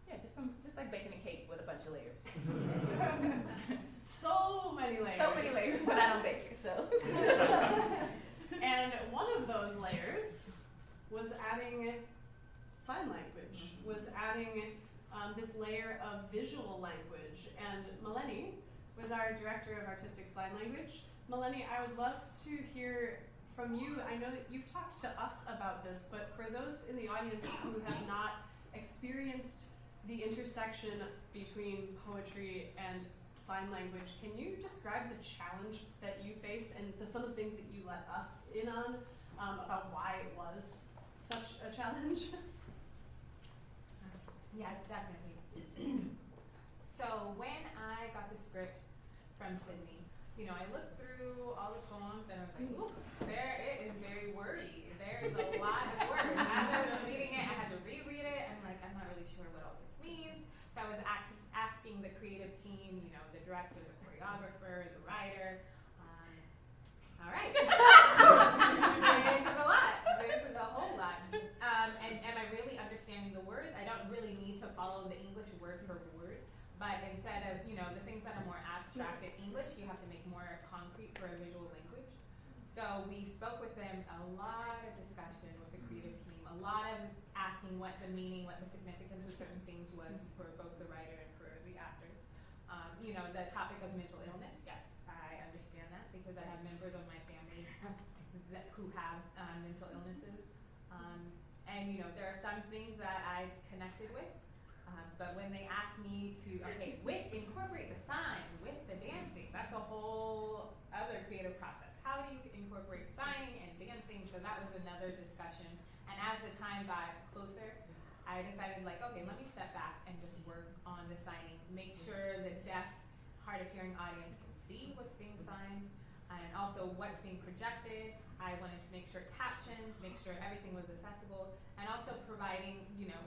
Yeah, just like baking a cake with a bunch of layers. So many layers. So many layers, but I don't bake, so. And one of those layers was adding sign language, was adding this layer of visual language. And Melanie was our director of artistic sign language. Melanie, I would love to hear from you. I know that you've talked to us about this, but for those in the audience who have not experienced the intersection between poetry and sign language, can you describe the challenge that you faced and some of the things that you let us in on about why it was such a challenge? Yeah, definitely. So when I got the script from Sydney, you know, I looked through all the poems and I was like, ooh, it is very wordy. There is a lot of words. As I was reading it, I had to reread it, and I'm not really sure what all this means. So I was asking the creative team, you know, the director, the choreographer, the writer, all right. This is a lot. This is a whole lot. And am I really understanding the words? I don't really need to follow the English word for word, but instead of, you know, the things that are more abstract in English, you have to make more concrete for a visual language. So we spoke with them, a lot of discussion with the creative team, a lot of asking what the meaning, what the significance of certain things was for both the writer and for the actors. You know, the topic of mental illness, yes, I understand that because I have members of my family who have mental illnesses. And you know, there are some things that I connected with, but when they asked me to, okay, incorporate the sign with the dancing, that's a whole other creative process. How do you incorporate signing and dancing? So that was another discussion. And as the time got closer, I decided like, okay, let me step back and just work on the signing, make sure the deaf, hard of hearing audience can see what's being signed, and also what's being projected. I wanted to make sure captions, make sure everything was accessible, and also providing, you know,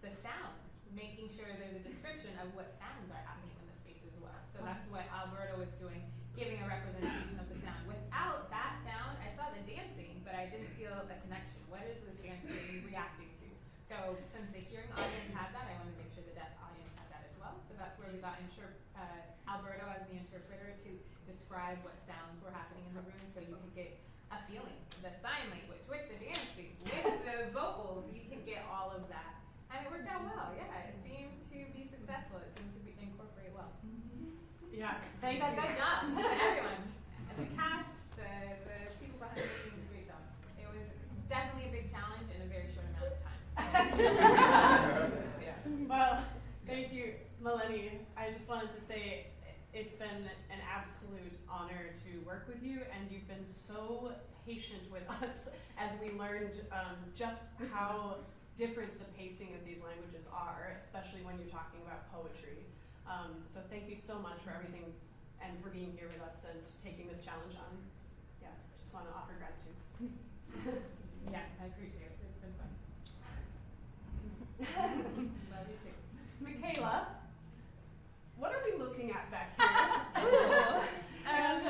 the sound, making sure there's a description of what sounds are happening in the space as well. So that's what Alberto was doing, giving a representation of the sound. Without that sound, I saw the dancing, but I didn't feel the connection. What is this dancing reacting to? So since the hearing audience had that, I wanted to make sure the deaf audience had that as well. So that's where we got Alberto as the interpreter to describe what sounds were happening in the room so you could get a feeling. The sign language, with the dancing, with the vocals, you can get all of that. And it worked out well, yeah. It seemed to be successful. It seemed to be incorporate well. Yeah, thank So you. good job to everyone. And the cast, the people behind the scenes, great job. It was definitely a big challenge in a very short amount of time. Yeah. Well, thank you, Melanie. I just wanted to say it's been an absolute honor to work with you, and you've been so patient with us as we learned just how different the pacing of these languages are, especially when you're talking about poetry. So thank you so much for everything and for being here with us and taking this challenge on. Yeah, just want to offer gratitude. Yeah, I appreciate it. It's been fun. Love you too. Michaela, what are we looking at back here? And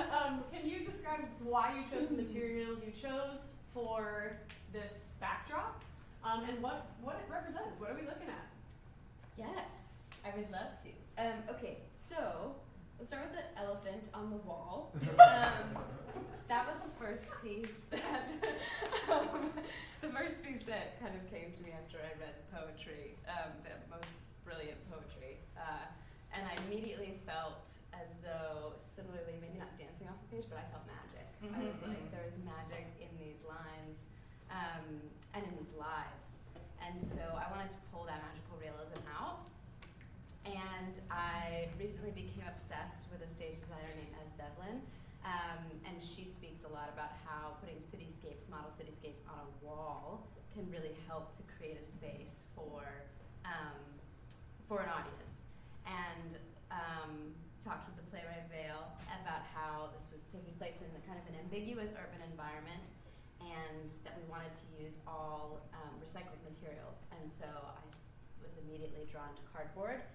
can you describe why you chose the materials you chose for this backdrop and what it represents? What are we looking at? Yes, I would love to. Okay, so we'll start with the elephant on the wall. That was the first piece that kind of came to me after I read poetry, the most brilliant poetry, and I immediately felt as though, similarly, maybe not dancing off the page, but I felt magic. I was like, there was magic in these lines and in these lives. And so I wanted to pull that magical realism out and I recently became obsessed with a stage designer named Devlin. And she speaks a lot about how putting cityscapes, model cityscapes on a wall can really help to create a space for an audience. And talked with the playwright Vayl about how this was taking place in a kind of an ambiguous urban environment, and that we wanted to use all recycled materials. And so I was immediately drawn to cardboard.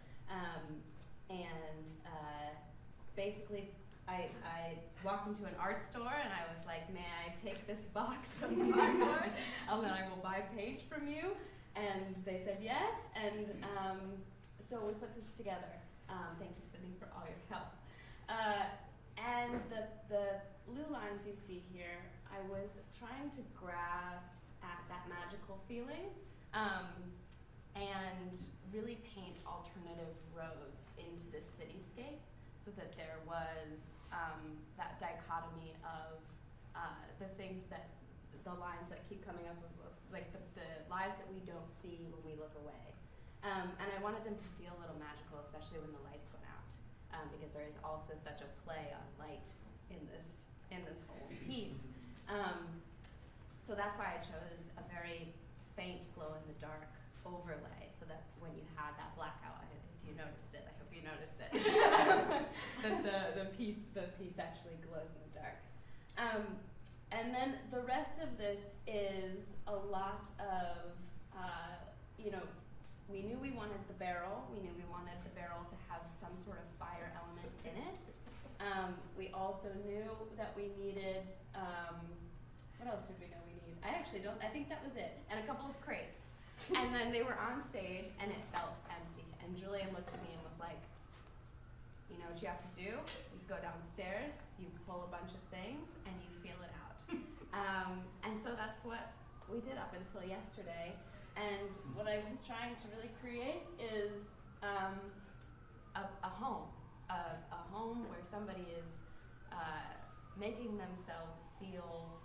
Basically, I walked into an art store and I was like, may I take this box of cardboard and then I will buy paint from you? And they said yes, and so we put this together. Thank you, Sydney, for all your help. And the blue lines you see here, I was trying to grasp at that magical feeling and really paint alternative roads into this cityscape, so that there was that dichotomy of the things that, the lines that keep coming up, of like the lives that we don't see when we look away. And I wanted them to feel a little magical, especially when the lights went out, because there is also such a play on light in this whole piece. So that's why I chose a very faint glow-in-the-dark overlay, so that when you had that blackout, if you noticed it, I hope you noticed it, that the piece actually glows in the dark. And then the rest of this is a lot of, we knew we wanted the barrel. We knew we wanted the barrel to have some sort of fire element in it. We also knew that we needed, what else did we know we needed? I think that was it. And a couple of crates. And then they were on stage and it felt empty. And Julian looked at me and was like, you know what you have to do? You go downstairs, you pull a bunch of things, and you feel it out. And so that's what we did up until yesterday. And what I was trying to really create is a home. A home where somebody is making themselves feel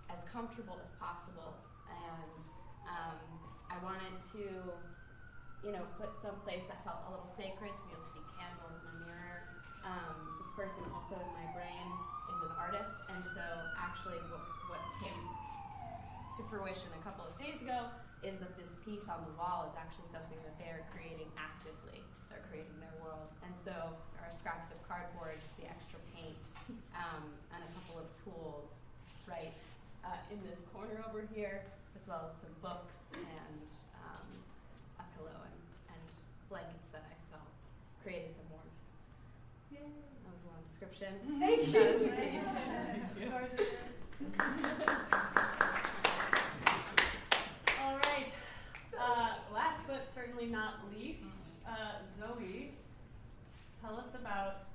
as comfortable as possible. And I wanted to, put some place that felt a little sacred, so you'll see candles and a mirror. This person also in my brain is an artist, and so actually what came to fruition a couple of days ago is that this piece on the wall is actually something that they're creating actively. They're creating their world. And so there are scraps of cardboard, the extra paint, and a couple of tools right in this corner over here, as well as some books and a pillow and blankets that I felt created some warmth. Yay. That was a long description. Thank you. That is the case. All right. Last but certainly not least, Zoe, tell us about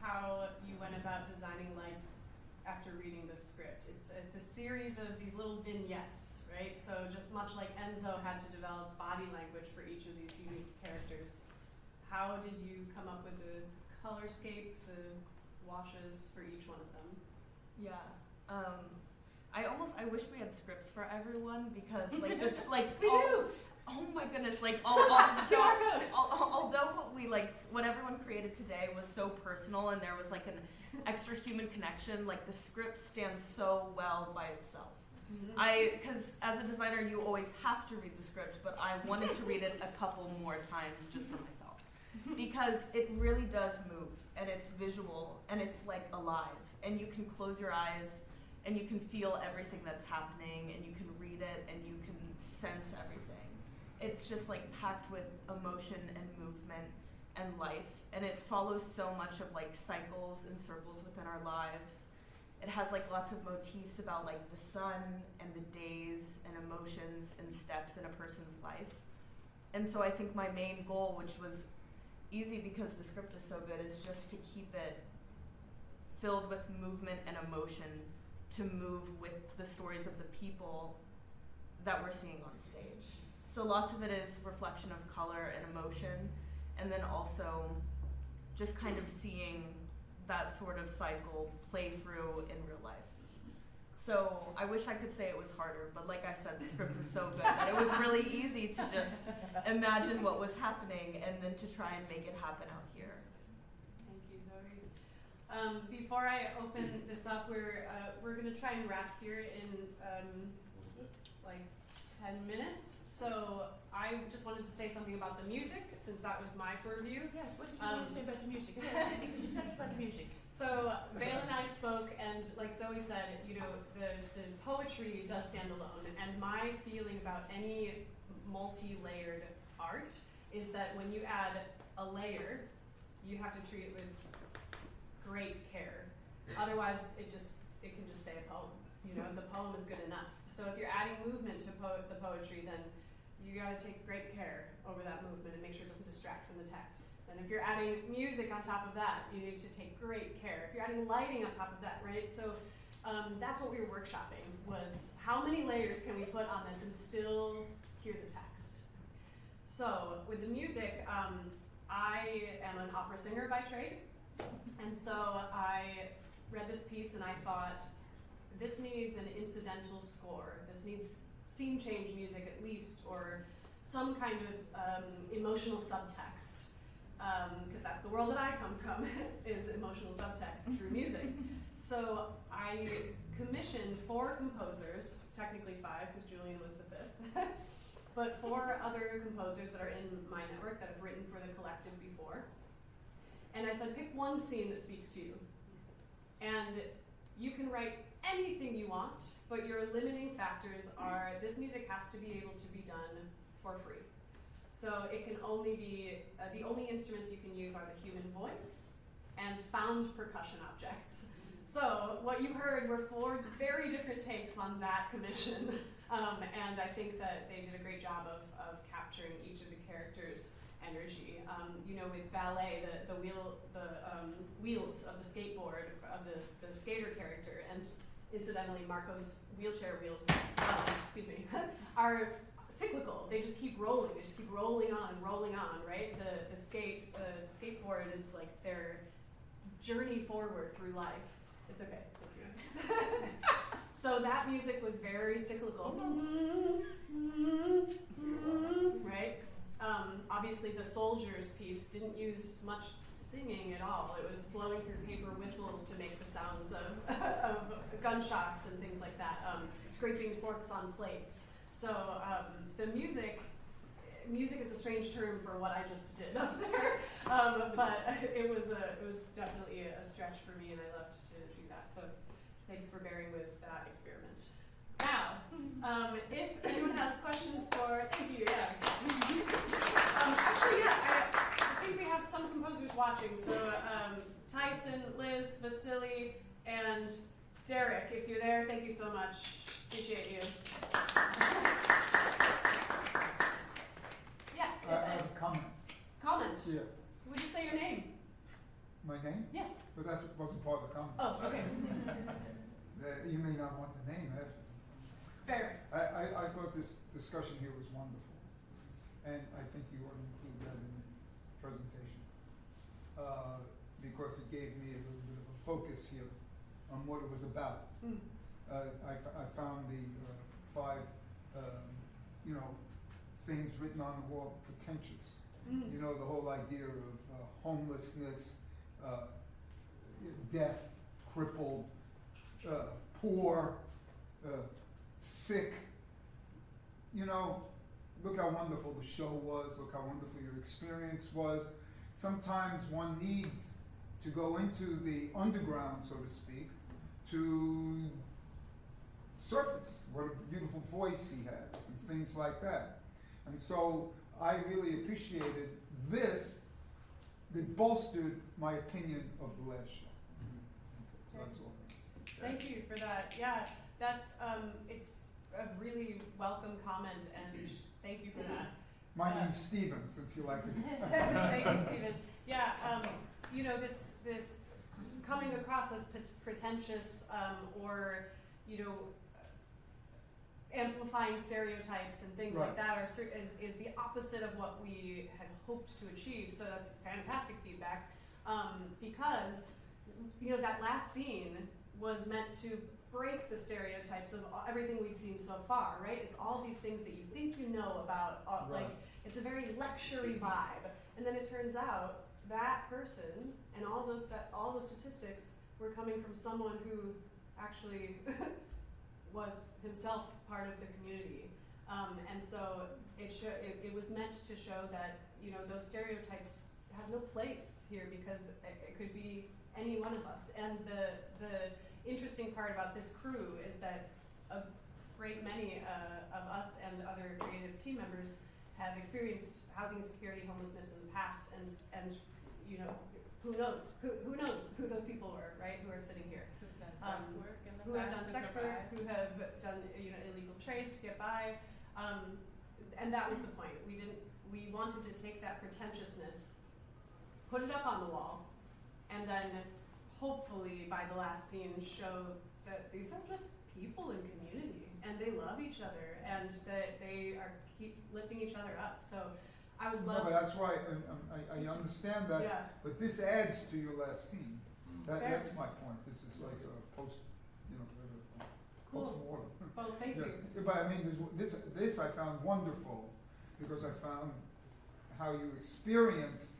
how you went about designing lights after reading this script. It's a series of these little vignettes, right? So just much like Enzo had to develop body language for each of these unique characters, how did you come up with the colorscape, the washes for each one of them? Yeah. I wish we had scripts for everyone, because We do! Oh my goodness, although what everyone created today was so personal and there was like an extra human connection, like the script stands so well by itself. Mm-hmm. Because as a designer, you always have to read the script, but I wanted to read it a couple more times just for myself. Because it really does move, and it's visual, and it's like alive, and you can close your eyes and you can feel everything that's happening, and you can read it, and you can sense everything. It's just like packed with emotion and movement and life, and it follows so much of like cycles and circles within our lives. It has like lots of motifs about like the sun and the days and emotions and steps in a person's life. And so I think my main goal, which was easy because the script is so good, is just to keep it filled with movement and emotion, to move with the stories of the people that we're seeing on stage. So lots of it is reflection of color and emotion, and then also just kind of seeing that sort of cycle play through in real life. So I wish I could say it was harder, but like I said, the script was so good that it was really easy to just imagine what was happening and then to try and make it happen out here. Thank you, Zoe. Before I open this up, we're going to try and wrap here in like 10 minutes. So I just wanted to say something about the music, since that was my purview. Yes, what did you want to say about the music? Yes, Sydney, could you tell us about the music? So Vayl and I spoke, and like Zoe said, you know, the poetry does stand alone. And my feeling about any multi-layered art is that when you add a layer, you have to treat it with great care. Otherwise, it can just stay a poem. You know, the poem is good enough. So if you're adding movement to the poetry, then you gotta take great care over that movement and make sure it doesn't distract from the text. And if you're adding music on top of that, you need to take great care. If you're adding lighting on top of that, right? So that's what we were workshopping, was how many layers can we put on this and still hear the text? So with the music, I am an opera singer by trade. And so I read this piece and I thought, this needs an incidental score. This needs scene change music at least, or some kind of emotional subtext. Because that's the world that I come from, is emotional subtext through music. So I commissioned 4 composers, technically 5, because Julian was the 5th, but 4 other composers that are in my network that have written for the collective before. And I said, pick one scene that speaks to you. And you can write anything you want, but your limiting factors are this music has to be able to be done for free. So it can only be, the only instruments you can use are the human voice and found percussion objects. So what you heard were 4 very different takes on that commission. And I think that they did a great job of capturing each of the characters' energy. You know, with ballet, the wheels of the skateboard of the skater character, and incidentally, Marco's wheelchair wheels, are cyclical. They just keep rolling. They just keep rolling on, right? The skateboard is like their journey forward through life. It's okay. Thank you. So that music was very cyclical, right? Obviously, the Soldiers piece didn't use much singing at all. It was blowing through paper whistles to make the sounds of gunshots and things like that, scraping forks on plates. So the music is a strange term for what I just did up there, but it was definitely a stretch for me, and I loved to do that. So thanks for bearing with that experiment. Now, if anyone has questions for, thank you, yeah. Actually, yeah, I think we have some composers watching. So Tyson, Liz, Vasily, and Derek, if you're there, thank you so much. Appreciate you. Yes. I have a comment. Comment? Yeah. Would you say your name? My name? Yes. But that wasn't part of the comment. Oh, okay. You may not want the name after. Fair. I thought this discussion here was wonderful. And I think you ought to include that in the presentation. Because it gave me a little bit of a focus here on what it was about. I found the 5, things written on the wall pretentious. You know, the whole idea of homelessness, deaf, crippled, poor, sick. You know, look how wonderful the show was, look how wonderful your experience was. Sometimes one needs to go into the underground, so to speak, to surface what a beautiful voice he has and things like that. And so I really appreciated this that bolstered my opinion of the last show. So that's all. Thank you for that. Yeah, that's it's a really welcome comment, and thank you for that. My name's Stephen, since you like it. Thank you, Stephen. Yeah, you know, this coming across as pretentious or, you know, amplifying stereotypes and things like that is the opposite of what we had hoped to achieve. So that's fantastic feedback, because, you know, that last scene was meant to break the stereotypes of everything we've seen so far, right? It's all these things that you think you know about, like, it's a very lecture-y vibe. And then it turns out that person and all those statistics were coming from someone who actually was himself part of the community. And so it was meant to show that, you know, those stereotypes have no place here because it could be any one of us. And the interesting part about this crew is that a great many of us and other creative team members have experienced housing insecurity, homelessness in the past, and you know, who knows who those people were, right? Who are sitting here, who have done sex work, who have done you know, illegal trades to get by, and that was the point. We wanted to take that pretentiousness, put it up on the wall, and then hopefully by the last scene show that these are just people in community and they love each other and that they are keep lifting each other up. So I would love. No, but that's why I understand that. Yeah. But this adds to your last scene. Fair. That's my point. This is like a post, you know, Cool. post-mortem. Well, thank you. But I mean, this I found wonderful because I found how you experienced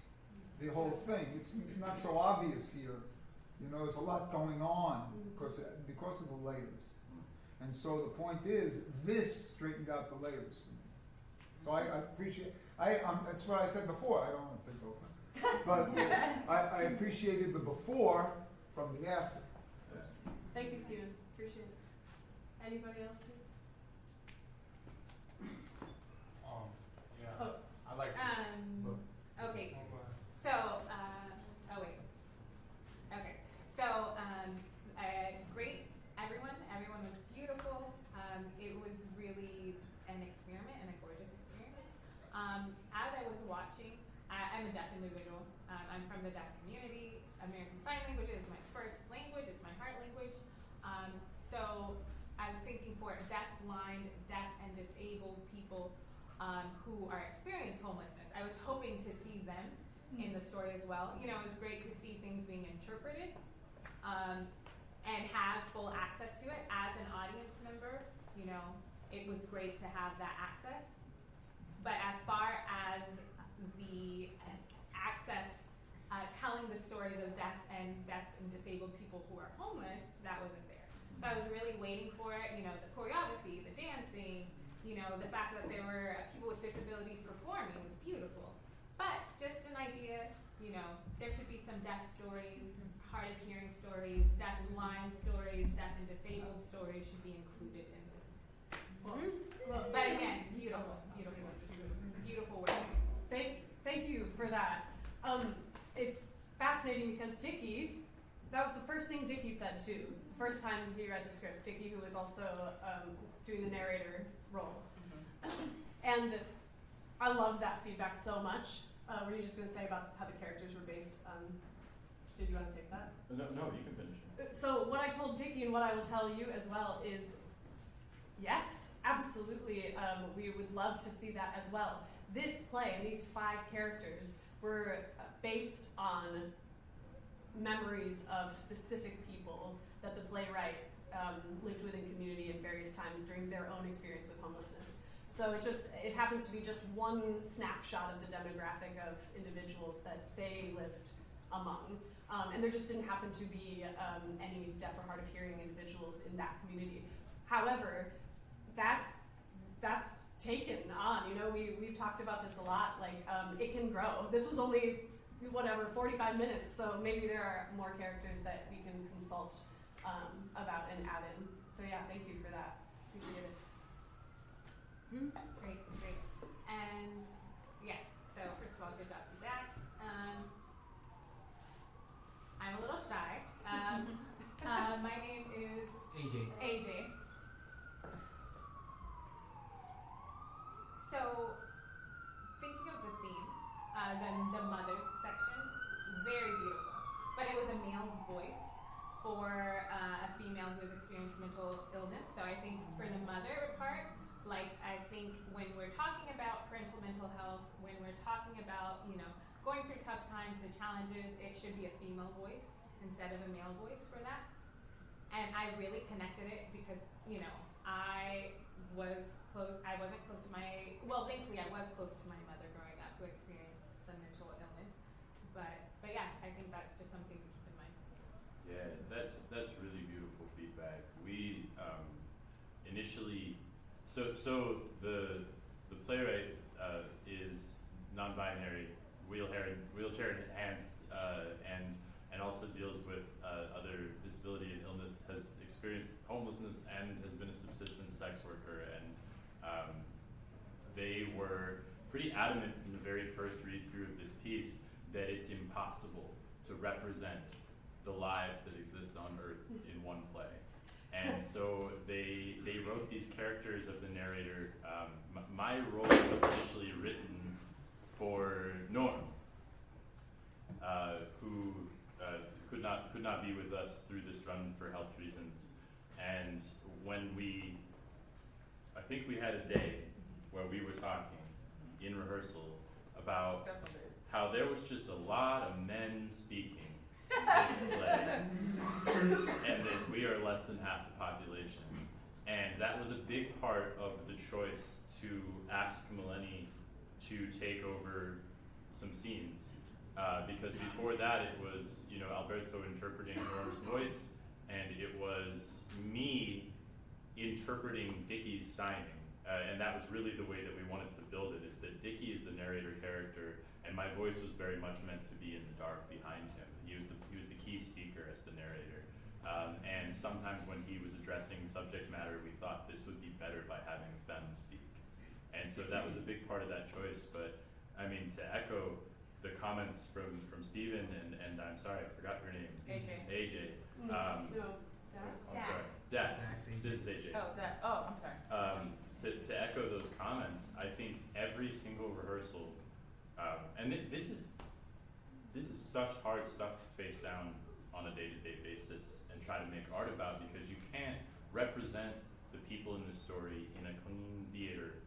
the whole thing. It's not so obvious here. You know, there's a lot going on because of the layers. And so the point is, this straightened out the layers for me. So I appreciate. That's what I said before. I don't want to take over, but I appreciated the before from the after. Thank you, Stephen. Appreciate it. Anybody else? Yeah. Oh. I like. Okay. So, oh wait. Okay. So, great. Everyone was beautiful. It was really an experiment and a gorgeous experiment. As I was watching, I'm a deaf individual. I'm from the deaf community. American Sign Language is my first language. It's my heart language. So I was thinking for deaf, blind, deaf, and disabled people who are experiencing homelessness, I was hoping to see them in the story as well. You know, it was great to see things being interpreted and have full access to it. As an audience member, you know, it was great to have that access. But as far as the access, telling the stories of deaf and disabled people who are homeless, that wasn't there. So I was really waiting for it, you know, the choreography, the dancing, you know, the fact that there were people with disabilities performing was beautiful. But just an idea, you know, there should be some deaf stories, hard of hearing stories, deaf and blind stories, deaf and disabled stories should be included in this. But again, beautiful work. Thank you for that. It's fascinating because Dickie, that was the first thing Dickie said too. The first time he read the script, Dickie, who was also doing the narrator role. And I love that feedback so much. Were you just going to say about how the characters were based? Did you want to take that? No, you can finish. So what I told Dickie and what I will tell you as well is, yes, absolutely, we would love to see that as well. This play and these 5 characters were based on memories of specific people that the playwright lived with in community in various times during their own experience with homelessness. So it happens to be just one snapshot of the demographic of individuals that they lived among. And there just didn't happen to be any deaf or hard of hearing individuals in that community. However, that's taken on. You know, we've talked about this a lot. Like, it can grow. This was only 45 minutes, so maybe there are more characters that we can consult about and add in. So yeah, thank you for that. Appreciate it. Great. And yeah, so first of all, good job to Dax. I'm a little shy. My name is AJ. So, thinking of the theme, the mothers section, very beautiful. But it was a male's voice for a female who has experienced mental illness. So I think for the mother part, like, I think when we're talking about parental mental health, when we're talking about, you know, going through tough times, the challenges, it should be a female voice instead of a male voice for that. And I really connected it because, you know, I wasn't close to thankfully I was close to my mother growing up who experienced some mental illness. But yeah, I think that's just something to keep in mind. Yeah, that's really beautiful feedback. We initially, so the playwright is non-binary, wheelchair enhanced, and also deals with other disability and illness. Has experienced homelessness and has been a subsistence sex worker. And they were pretty adamant from the very first read-through of this piece that it's impossible to represent the lives that exist on Earth in one play. And so they wrote these characters of the narrator. My role was initially written for Norm, who could not be with us through this run for health reasons. And when I think we had a day where we were talking in rehearsal about how there was just a lot of men speaking this play, and that we are less than half the population. And that was a big part of the choice to ask Melanie to take over some scenes. Because before that it was, you know, Alberto interpreting Norm's voice, and it was me interpreting Dickie's signing. And that was really the way that we wanted to build it, is that Dickie is the narrator character, and my voice was very much meant to be in the dark behind him. He was the key speaker as the narrator. And sometimes when he was addressing subject matter, we thought this would be better by having a femme speak. And so that was a big part of that choice. But I mean, to echo the comments from Stephen, and I'm sorry, I forgot your name. AJ. No, Dax. I'm sorry. Dax. This is AJ. I'm sorry. To echo those comments, I think every single rehearsal, and this is such hard stuff to face down on a day-to-day basis and try to make art about, because you can't represent the people in the story in a clean theater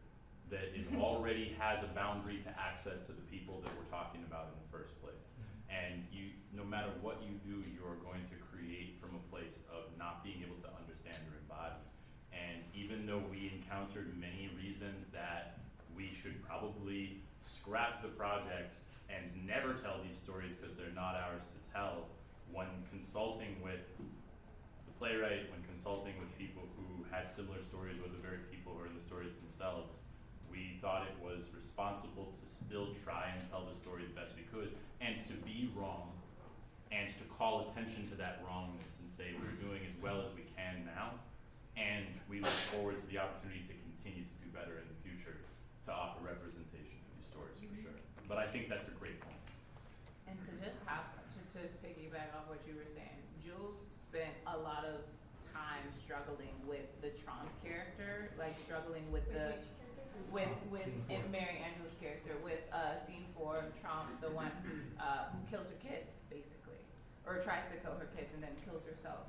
that is already has a boundary to access to the people that we're talking about in the first place. And no matter what you do, you are going to create from a place of not being able to understand or embody. And even though we encountered many reasons that we should probably scrap the project and never tell these stories because they're not ours to tell, when consulting with the playwright, when consulting with people who had similar stories, or the very people who are in the stories themselves, we thought it was responsible to still try and tell the story the best we could, and to be wrong, and to call attention to that wrongness and say we're doing as well as we can now, and we look forward to the opportunity to continue to do better in the future, to offer representation for these stories, for sure. But I think that's a great point. And to just to piggyback off what you were saying, Jules spent a lot of time struggling with the Trump character, like struggling with Mary Angela's character, with scene 4 of Trump, the one who kills her kids, basically, or tries to kill her kids and then kills herself.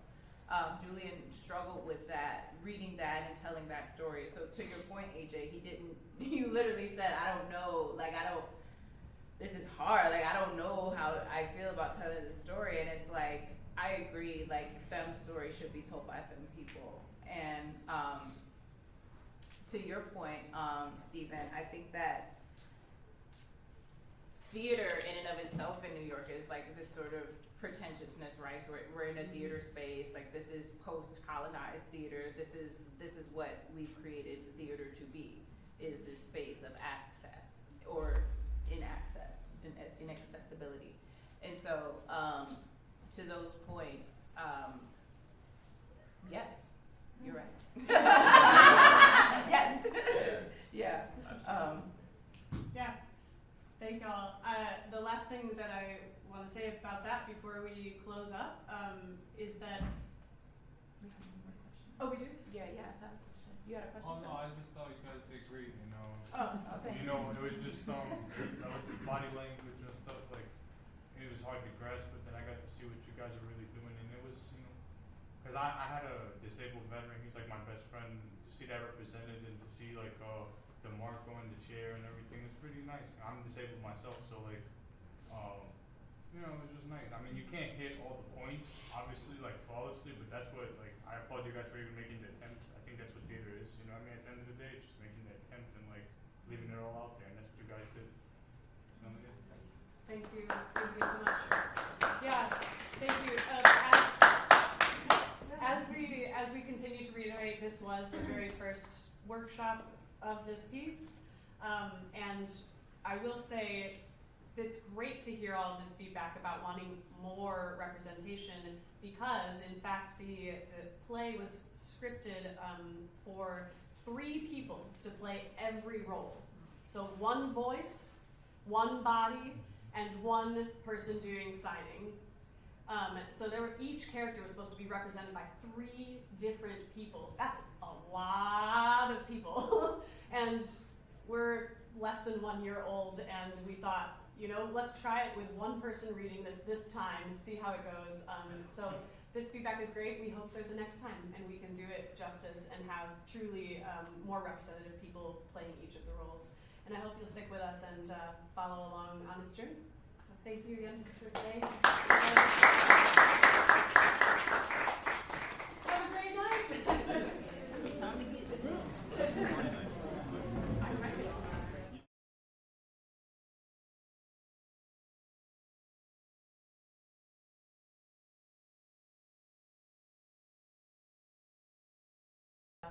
Julian struggled with that, reading that and telling that story. So to your point, AJ, you literally said, I don't know, this is hard, I don't know how I feel about telling this story. And it's like, I agree, femme stories should be told by femme people. And to your point, Stephen, I think that theater in and of itself in New York is this sort of pretentiousness, right? So we're in a theater space, this is post-colonized theater. This is what we've created theater to be, is this space of access, or inaccessibility. And so to those points, yes, you're right. Yes. Yeah. Yeah. Thank y'all. The last thing that I want to say about that before we close up is that. Oh, we do? Yeah. I have a question. You had a question? Oh no, I just thought you guys did great. Thanks. You know, it was just body language and stuff, it was hard to grasp, but then I got to see what you guys are really doing, and it was, because I had a disabled veteran, he's my best friend, to see that represented, and to see the Marco in the chair and everything, it's really nice. I'm disabled myself, so you know, it was just nice. I mean, you can't hit all the points, obviously, like flawlessly, but that's what, like, I applaud you guys for even making the attempt. I think that's what theater is, you know what I mean? At the end of the day, it's just making the attempt and, like, leaving it all out there, and that's what you guys did. So, yeah. Thank you. Thank you so much. Yeah, thank you. As we continue to reiterate, this was the very first workshop of this piece, and I will say it's great to hear all of this feedback about wanting more representation, because in fact the play was scripted for 3 people to play every role. So 1 voice, 1 body, and 1 person doing signing. So each character was supposed to be represented by 3 different people. That's a lot of people. And we're less than 1 year old, and we thought, you know, let's try it with 1 person reading this time and see how it goes. So this feedback is great. We hope there's a next time, and we can do it justice and have truly more representative people playing each of the roles. And I hope you'll stick with us and follow along on its journey. So thank you again for staying.